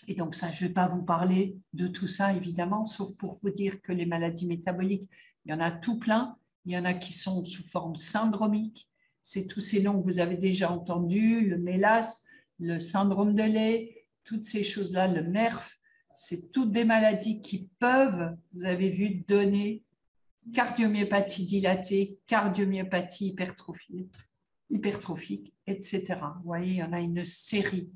Et donc ça, je ne vais pas vous parler de tout ça, évidemment, sauf pour vous dire que les maladies métaboliques, il y en a tout plein. Il y en a qui sont sous forme syndromique. C'est tous ces noms que vous avez déjà entendus, le mélas, le syndrome de Leigh, toutes ces choses-là, le MERF. C'est toutes des maladies qui peuvent, vous avez vu, donner cardiomyopathie dilatée, cardiomyopathie hypertrophique, etc. Vous voyez, il y en a une série.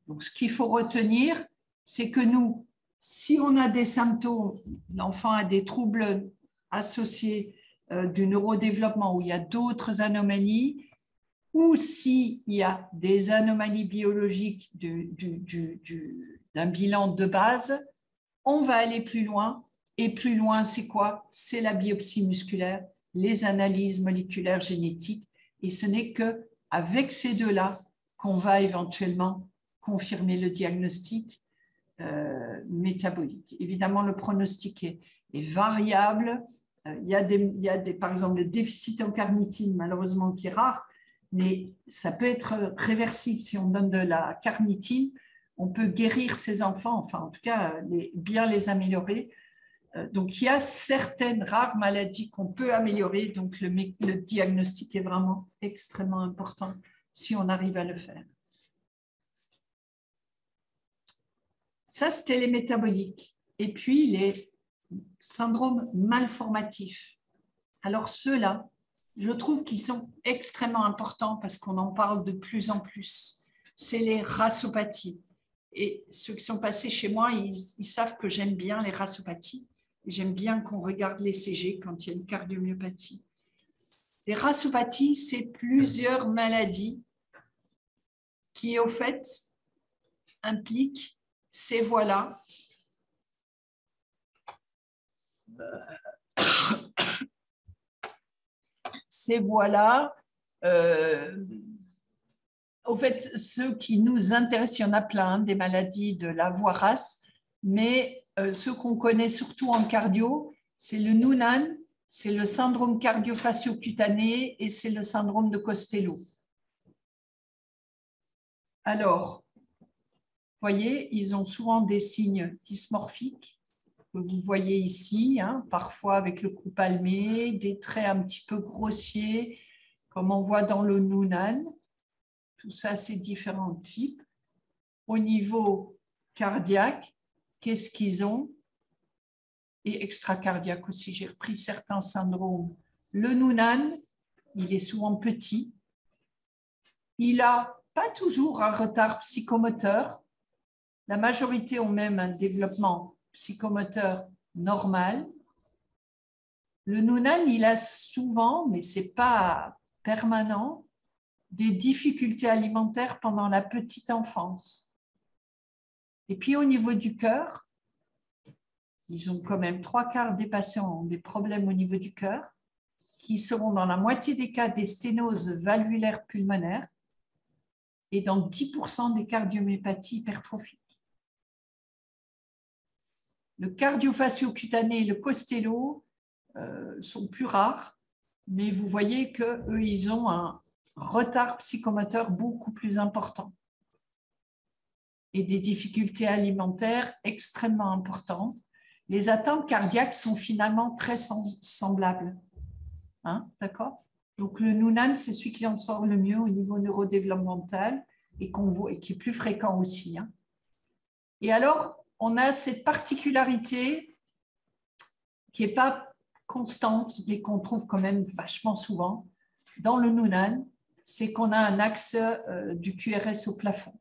Donc, ce qu'il faut retenir, c'est que nous, si on a des symptômes, l'enfant a des troubles associés du neurodéveloppement où il y a d'autres anomalies, ou s'il y a des anomalies biologiques d'un bilan de base, on va aller plus loin. Et plus loin, c'est quoi? C'est la biopsie musculaire, les analyses moléculaires génétiques. Et ce n'est qu'avec ces deux-là qu'on va éventuellement confirmer le diagnostic métabolique. Évidemment, le pronostic est variable. Il y a par exemple, le déficit en carnitine, malheureusement, qui est rare, mais ça peut être réversible si on donne de la carnitine. On peut guérir ces enfants, enfin, en tout cas, bien les améliorer. Donc, il y a certaines rares maladies qu'on peut améliorer. Donc, le diagnostic est vraiment extrêmement important si on arrive à le faire. Ça, c'était les métaboliques. Et puis, les syndromes malformatifs. Alors, ceux-là, je trouve qu'ils sont extrêmement importants parce qu'on en parle de plus en plus. C'est les rassopathies. Et ceux qui sont passés chez moi, ils savent que j'aime bien les rassopathies. J'aime bien qu'on regarde les CG quand il y a une cardiomyopathie. Les rassopathies, c'est plusieurs maladies qui, au fait, impliquent ces voies-là. Ces voies-là, au fait, ceux qui nous intéressent, il y en a plein, des maladies de la voie rase, mais ceux qu'on connaît surtout en cardio, c'est le Noonan, c'est le syndrome cardio-fascio-cutané et c'est le syndrome de Costello. Alors, vous voyez, ils ont souvent des signes dysmorphiques que vous voyez ici, hein, parfois avec le cou palmé, des traits un petit peu grossiers, comme on voit dans le Noonan. Tout ça, c'est différents types. Au niveau cardiaque, qu'est-ce qu'ils ont? Et extracardiaque aussi, j'ai repris certains syndromes. Le Noonan, il est souvent petit. Il n'a pas toujours un retard psychomoteur. La majorité ont même un développement psychomoteur normal. Le Noonan, il a souvent, mais ce n'est pas permanent, des difficultés alimentaires pendant la petite enfance. Et puis au niveau du cœur, ils ont quand même 3/4 des patients ont des problèmes au niveau du cœur, qui seront dans la moitié des cas des sténoses valvulaires pulmonaires et dans 10% des cardiomyopathies hypertrophiques. Le cardio-fascio-cutané et le Costello sont plus rares, mais vous voyez qu'eux, ils ont un retard psychomoteur beaucoup plus important et des difficultés alimentaires extrêmement importantes. Les atteintes cardiaques sont finalement très semblables. Hein, d'accord? Donc, le Noonan, c'est celui qui en sort le mieux au niveau neurodéveloppemental et qu'on voit et qui est plus fréquent aussi. Hein. Et alors, on a cette particularité qui n'est pas constante, mais qu'on trouve quand même vachement souvent dans le Noonan, c'est qu'on a un axe du QRS au plafond.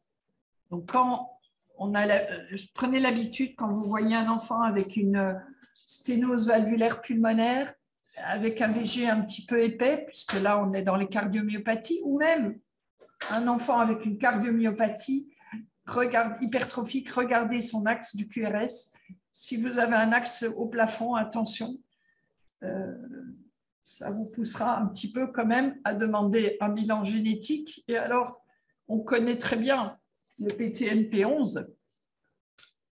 Donc, quand on a prenez l'habitude, quand vous voyez un enfant avec une sténose valvulaire pulmonaire, avec un VG un petit peu épais, puisque là, on est dans les cardiomyopathies, ou même un enfant avec une cardiomyopathie hypertrophique, regardez son axe du QRS. Si vous avez un axe au plafond, attention, ça vous poussera un petit peu quand même à demander un bilan génétique. Et alors, on connaît très bien le PTNP11,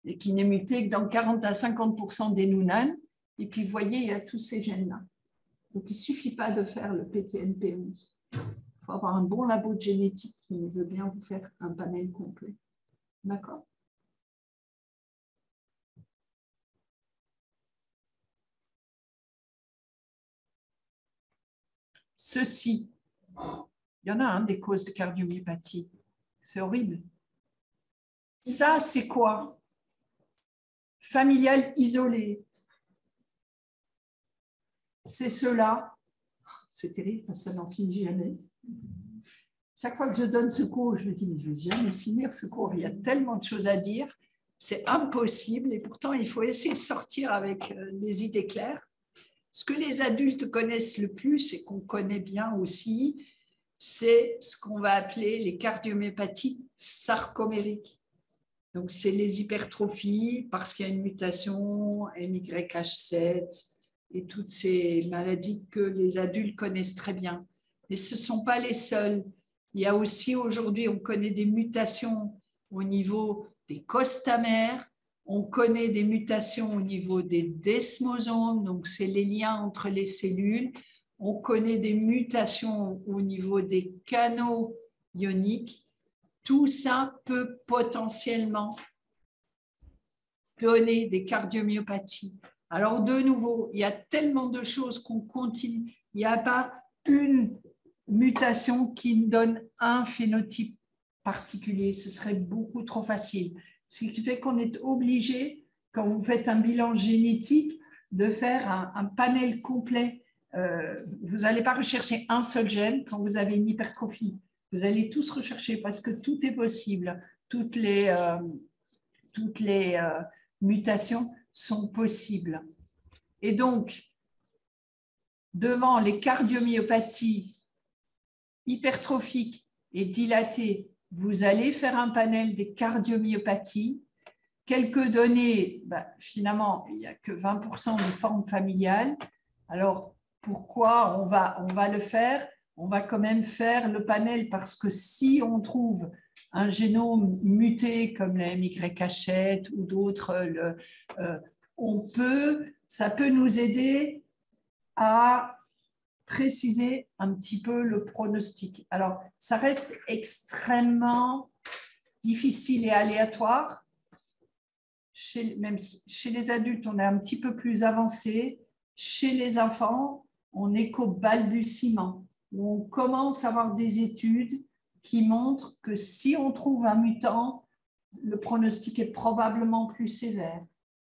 et qui n'est muté que dans 40 à 50% des Noonan. Et puis, vous voyez, il y a tous ces gènes-là. Donc, il ne suffit pas de faire le PTNP11. Il faut avoir un bon labo de génétique qui veut bien vous faire un panel complet. D'accord? Ceci, il y en a un des causes de cardiomyopathie. C'est horrible. Ça, c'est quoi? Familial isolé. C'est cela. C'est terrible, ça n'en finit jamais. Chaque fois que je donne ce cours, je me dis, mais je ne vais jamais finir ce cours. Il y a tellement de choses à dire. C'est impossible. Et pourtant, il faut essayer de sortir avec des idées claires. Ce que les adultes connaissent le plus et qu'on connaît bien aussi, c'est ce qu'on va appeler les cardiomyopathies sarcomériques. Donc, c'est les hypertrophies parce qu'il y a une mutation, MYH7 et toutes ces maladies que les adultes connaissent très bien. Mais ce ne sont pas les seuls. Il y a aussi aujourd'hui, on connaît des mutations au niveau des costamères, on connaît des mutations au niveau des desmosomes, donc c'est les liens entre les cellules. On connaît des mutations au niveau des canaux ioniques. Tout ça peut potentiellement donner des cardiomyopathies. Alors, de nouveau, il y a tellement de choses qu'on continue. Il n'y a pas une mutation qui donne un phénotype particulier. Ce serait beaucoup trop facile. Ce qui fait qu'on est obligé, quand vous faites un bilan génétique, de faire un panel complet. Vous n'allez pas rechercher un seul gène quand vous avez une hypertrophie. Vous allez tous rechercher parce que tout est possible. Toutes les mutations sont possibles. Et donc, devant les cardiomyopathies hypertrophiques et dilatées, vous allez faire un panel des cardiomyopathies. Quelques données, finalement, il n'y a que 20% de formes familiales. Alors, pourquoi on va le faire? On va quand même faire le panel parce que si on trouve un génome muté comme le MYH7 ou d'autres, ça peut nous aider à préciser un petit peu le pronostic. Alors, ça reste extrêmement difficile et aléatoire. Même chez les adultes, on est un petit peu plus avancé. Chez les enfants, on est qu'au balbutiement. On commence à avoir des études qui montrent que si on trouve un mutant, le pronostic est probablement plus sévère.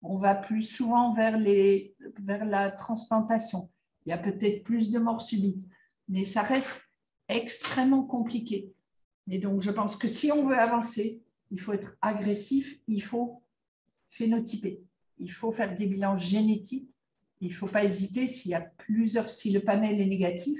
On va plus souvent vers la transplantation. Il y a peut-être plus de morts subites, mais ça reste extrêmement compliqué. Et donc, je pense que si on veut avancer, il faut être agressif, il faut phénotyper, il faut faire des bilans génétiques. Il ne faut pas hésiter si le panel est négatif,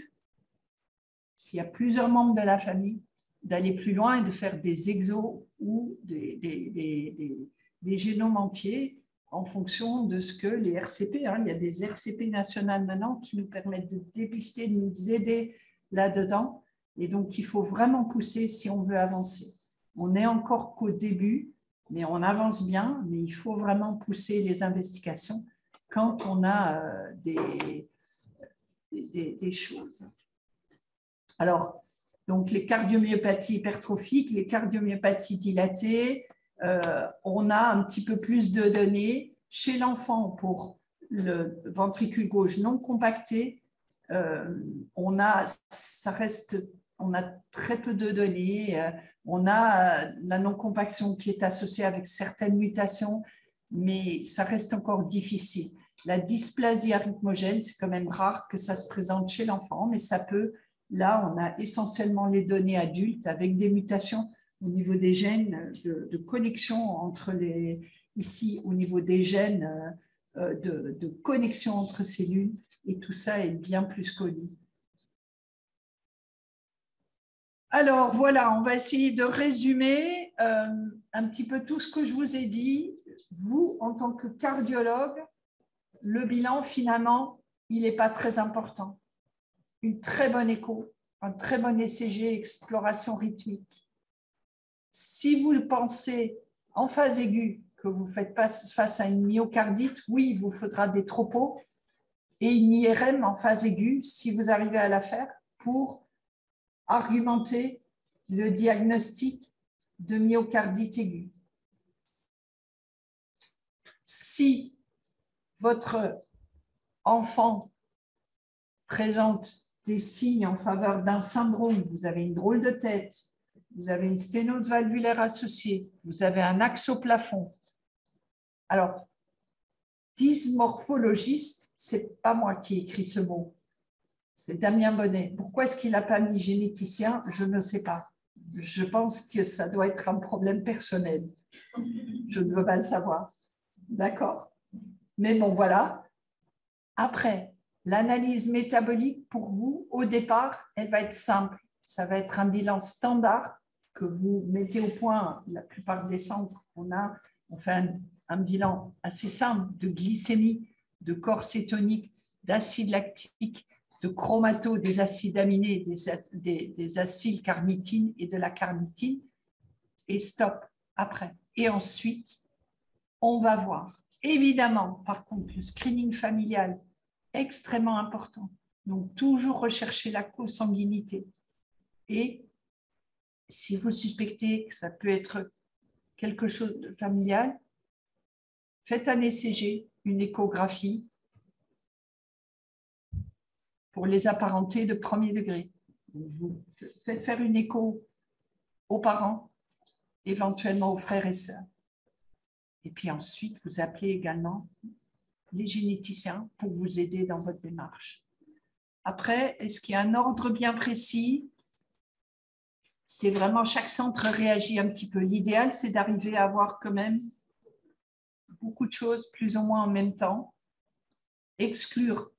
s'il y a plusieurs membres de la famille, d'aller plus loin et de faire des exos ou des génomes entiers en fonction de ce que les RCP, il y a des RCP nationales maintenant qui nous permettent de dépister, de nous aider là-dedans. Et donc, il faut vraiment pousser si on veut avancer. On n'est encore qu'au début, mais on avance bien, mais il faut vraiment pousser les investigations quand on a des choses. Alors, donc les cardiomyopathies hypertrophiques, les cardiomyopathies dilatées, on a un petit peu plus de données. Chez l'enfant, pour le ventricule gauche non compacté, on a très peu de données. On a la non-compaction qui est associée avec certaines mutations, mais ça reste encore difficile. La dysplasie arythmogène, c'est quand même rare que ça se présente chez l'enfant, mais ça peut. Là, on a essentiellement les données adultes avec des mutations au niveau des gènes, de connexion entre ici au niveau des gènes, de connexion entre cellules, et tout ça est bien plus connu. Alors voilà, on va essayer de résumer un petit peu tout ce que je vous ai dit. Vous, en tant que cardiologue, le bilan, finalement, il n'est pas très important. Une très bonne écho, un très bon ECG, exploration rythmique. Si vous le pensez en phase aiguë, que vous faites face à une myocardite, oui, il vous faudra des tropos et une IRM en phase aiguë, si vous arrivez à la faire, pour argumenter le diagnostic de myocardite aiguë. Si votre enfant présente des signes en faveur d'un syndrome, vous avez une drôle de tête, vous avez une sténose valvulaire associée, vous avez un axe au plafond. Alors, dysmorphologiste, ce n'est pas moi qui ai écrit ce mot, c'est Damien Bonnet. Pourquoi est-ce qu'il n'a pas mis généticien? Je ne sais pas. Je pense que ça doit être un problème personnel. Je ne veux pas le savoir. D'accord? Mais bon, voilà. Après, l'analyse métabolique, pour vous, au départ, elle va être simple. Ça va être un bilan standard que vous mettez au point. La plupart des centres, on fait un bilan assez simple de glycémie, de corps cétonique, d'acide lactique, de chromato, des acides aminés, des acylcarnitine et de la carnitine, et stop après. Et ensuite, on va voir. Évidemment, par contre, le screening familial, extrêmement important. Donc, toujours rechercher la consanguinité. Et si vous suspectez que ça peut être quelque chose de familial, faites un ECG une échographie pour les apparentés de premier degré. Vous faites faire une écho aux parents, éventuellement aux frères et sœurs. Et puis ensuite, vous appelez également les généticiens pour vous aider dans votre démarche. Après, est-ce qu'il y a un ordre bien précis? C'est vraiment chaque centre réagit un petit peu. L'idéal, c'est d'arriver à avoir quand même beaucoup de choses plus ou moins en même temps, exclure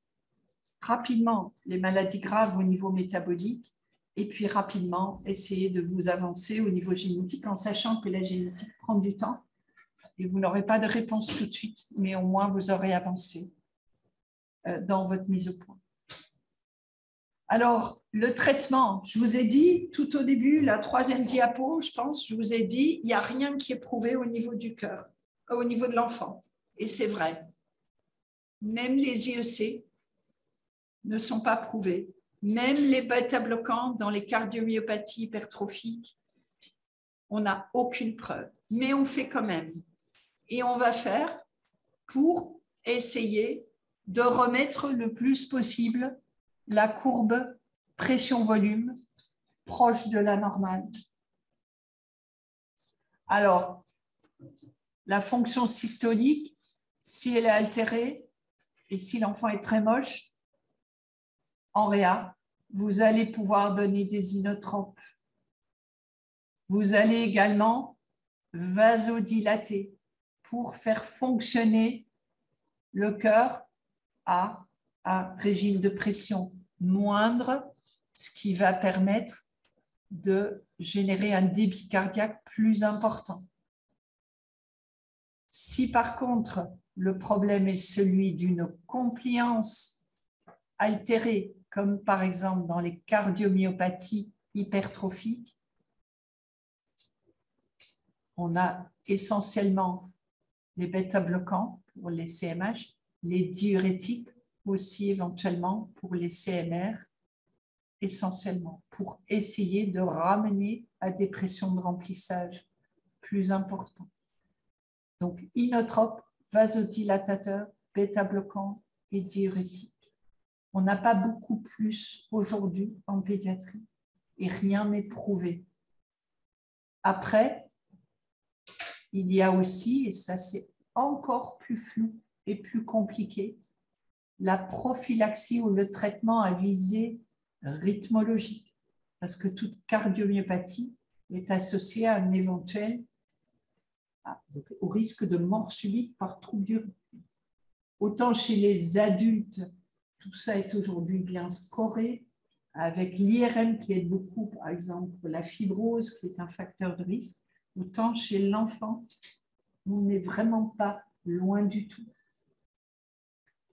rapidement les maladies graves au niveau métabolique et puis rapidement essayer de vous avancer au niveau génétique en sachant que la génétique prend du temps et vous n'aurez pas de réponse tout de suite, mais au moins vous aurez avancé dans votre mise au point. Alors, le traitement, je vous ai dit tout au début, la 3e diapo, je pense, je vous ai dit, il n'y a rien qui est prouvé au niveau du cœur, au niveau de l'enfant. Et c'est vrai. Même les IEC ne sont pas prouvés. Même les bêta-bloquants dans les cardiomyopathies hypertrophiques, on n'a aucune preuve. Mais on fait quand même. Et on va faire pour essayer de remettre le plus possible la courbe pression-volume proche de la normale. Alors, la fonction systolique, si elle est altérée et si l'enfant est très moche, en réa, vous allez pouvoir donner des inotropes. Vous allez également vasodilater pour faire fonctionner le cœur à un régime de pression moindre, ce qui va permettre de générer un débit cardiaque plus important. Si par contre, le problème est celui d'une compliance altérée, comme par exemple dans les cardiomyopathies hypertrophiques, on a essentiellement les bêta-bloquants pour les CMH, les diurétiques aussi éventuellement pour les CMR, essentiellement pour essayer de ramener à des pressions de remplissage plus importantes. Donc, inotropes, vasodilatateurs, bêta-bloquants et diurétiques. On n'a pas beaucoup plus aujourd'hui en pédiatrie et rien n'est prouvé. Après, il y a aussi, et ça c'est encore plus flou et plus compliqué, la prophylaxie ou le traitement à visée rythmologique, parce que toute cardiomyopathie est associée à un éventuel au risque de mort subite par trouble du rythme. Autant chez les adultes, tout ça est aujourd'hui bien scoré, avec l'IRM qui aide beaucoup, par exemple, la fibrose qui est un facteur de risque, autant chez l'enfant, on n'est vraiment pas loin du tout.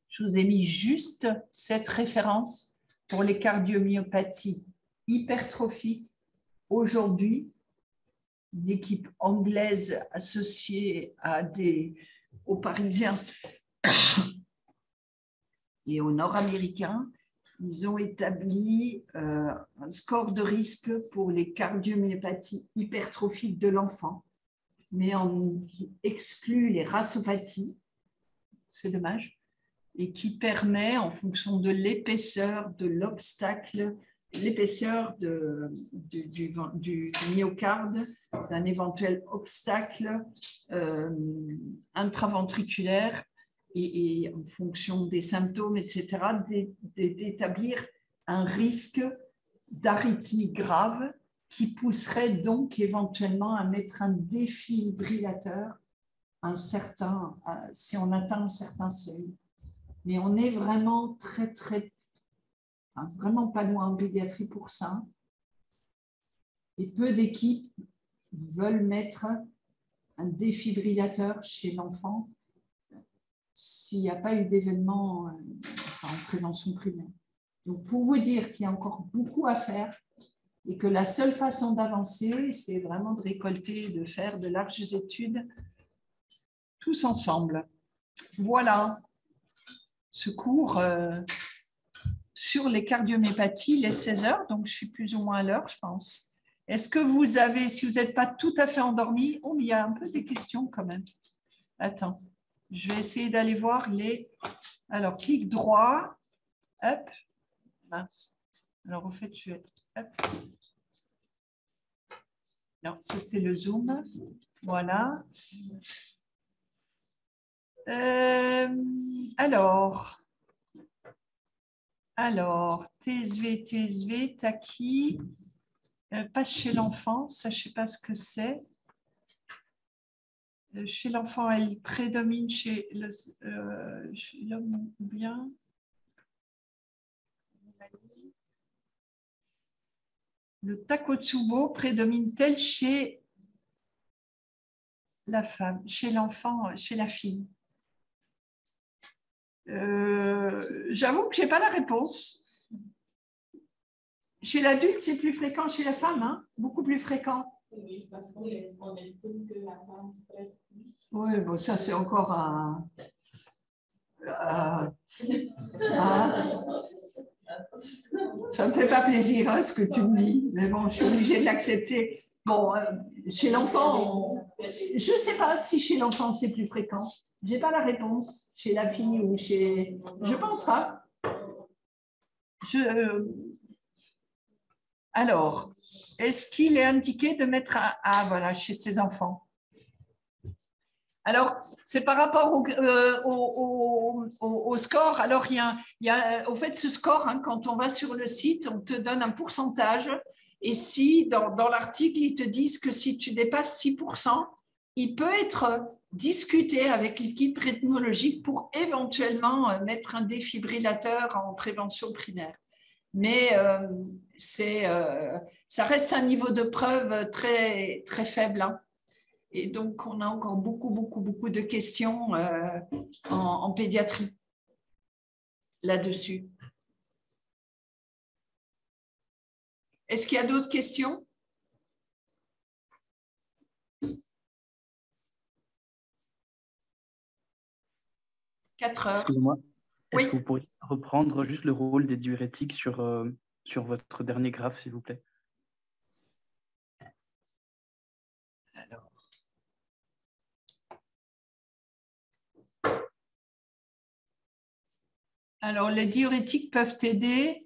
Je vous ai mis juste cette référence pour les cardiomyopathies hypertrophiques. Aujourd'hui, une équipe anglaise associée aux Parisiens et aux Nord-Américains, ils ont établi un score de risque pour les cardiomyopathies hypertrophiques de l'enfant, mais on exclut les rassopathies, c'est dommage, et qui permet, en fonction de l'épaisseur de l'obstacle, l'épaisseur du myocarde, d'un éventuel obstacle intraventriculaire, et en fonction des symptômes, etc., d'établir un risque d'arythmie grave qui pousserait donc éventuellement à mettre un défibrillateur si on atteint un certain seuil. Mais on est vraiment vraiment pas loin en pédiatrie pour ça. Et peu d'équipes veulent mettre un défibrillateur chez l'enfant s'il n'y a pas eu d'événement en prévention primaire. Donc, pour vous dire qu'il y a encore beaucoup à faire et que la seule façon d'avancer, c'est vraiment de récolter et de faire de larges études tous ensemble. Voilà ce cours sur les cardiomyopathies, les 16 heures, donc je suis plus ou moins à l'heure, je pense. Est-ce que vous avez, si vous n'êtes pas tout à fait endormi, il y a un peu des questions quand même. Attends. Je vais essayer d'aller voir les... Alors, clic droit. Hop. Mince. Alors, en fait, je vais... Hop. Non, ça, c'est le zoom. Voilà. Alors, TSV, Taki, pas chez l'enfant, ça, je ne sais pas ce que c'est. Chez l'enfant, elle prédomine chez l'homme ou bien. Le Takotsubo prédomine-t-elle chez la femme, chez l'enfant, chez la fille? J'avoue que je n'ai pas la réponse. Chez l'adulte, c'est plus fréquent, chez la femme, hein, beaucoup plus fréquent. Oui, parce qu'on estime que la femme stresse plus. Oui, bon, ça c'est encore un... Ça ne me fait pas plaisir hein, ce que tu me dis, mais bon, je suis obligée de l'accepter. Bon, chez l'enfant, je ne sais pas si chez l'enfant c'est plus fréquent. Je n'ai pas la réponse. Chez la fille ou chez... Je ne pense pas. Alors, est-ce qu'il est indiqué de mettre un... voilà, chez ses enfants? Alors, c'est par rapport au score. Alors, il y a au fait ce score, hein, quand on va sur le site, on te donne un pourcentage. Et si, dans l'article, ils te disent que si tu dépasses 6%, il peut être discuté avec l'équipe rythmologique pour éventuellement mettre un défibrillateur en prévention primaire. Mais ça reste un niveau de preuve très, très faible. Hein. Et donc, on a encore beaucoup de questions en pédiatrie là-dessus. Est-ce qu'il y a d'autres questions? Quatre heures. Excusez-moi, est-ce Oui. que vous pourriez reprendre juste le rôle des diurétiques sur votre dernier graphe, s'il vous plaît? Alors, les diurétiques peuvent t'aider.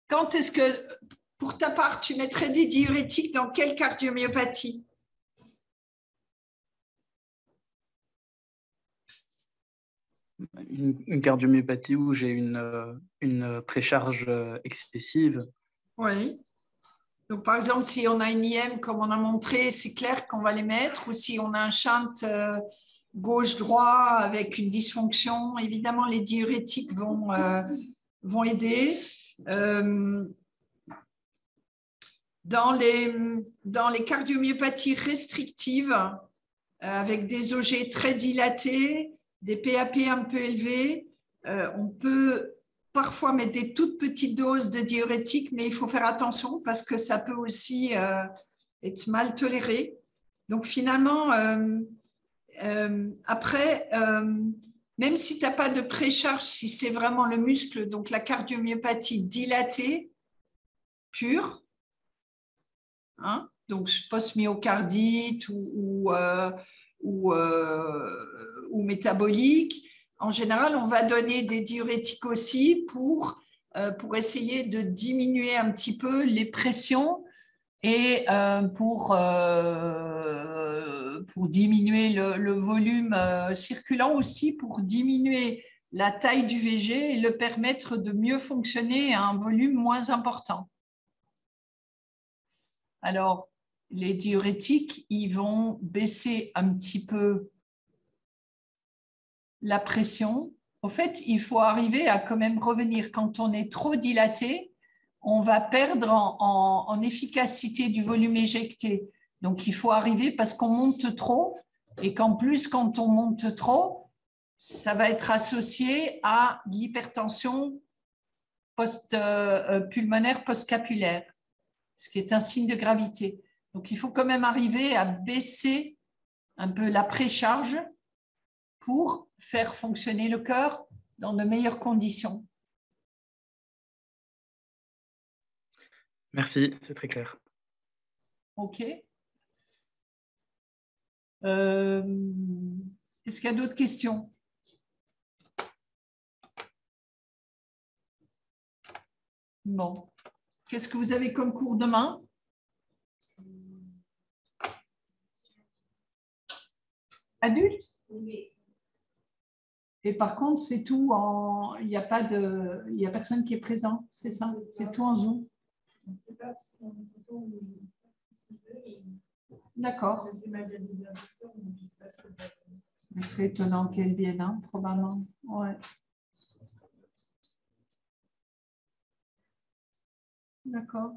Quand est-ce que, pour ta part, tu mettrais des diurétiques dans quelle cardiomyopathie? Une cardiomyopathie où j'ai une précharge excessive. Oui. Donc, par exemple, si on a une IM, comme on a montré, c'est clair qu'on va les mettre. Ou si on a un shunt gauche-droit avec une dysfonction, évidemment, les diurétiques vont aider. Dans les cardiomyopathies restrictives, avec des OG très dilatés, des PAP un peu élevés, on peut parfois mettre des toutes petites doses de diurétiques, mais il faut faire attention parce que ça peut aussi être mal toléré. Donc finalement, après, même si tu n'as pas de précharge, si c'est vraiment le muscle, donc la cardiomyopathie dilatée, pure, hein, donc post-myocardite ou métabolique, en général, on va donner des diurétiques aussi pour essayer de diminuer un petit peu les pressions et pour diminuer le volume circulant aussi, pour diminuer la taille du VG et le permettre de mieux fonctionner à un volume moins important. Alors, les diurétiques, ils vont baisser un petit peu la pression. En fait, il faut arriver à quand même revenir. Quand on est trop dilaté, on va perdre en efficacité du volume éjecté. Donc, il faut arriver parce qu'on monte trop et qu'en plus, quand on monte trop, ça va être associé à l'hypertension pulmonaire post-scapulaire, ce qui est un signe de gravité. Donc, il faut quand même arriver à baisser un peu la précharge pour faire fonctionner le cœur dans de meilleures conditions. Merci, c'est très clair. OK. Est-ce qu'il y a d'autres questions? Bon. Qu'est-ce que vous avez comme cours demain? Adulte? Oui. Et par contre, c'est tout en. Il n'y a pas de. Il n'y a personne qui est présent, c'est ça? C'est tout en Zoom. D'accord. Ce serait étonnant qu'elle vienne, hein, probablement. Ouais. D'accord.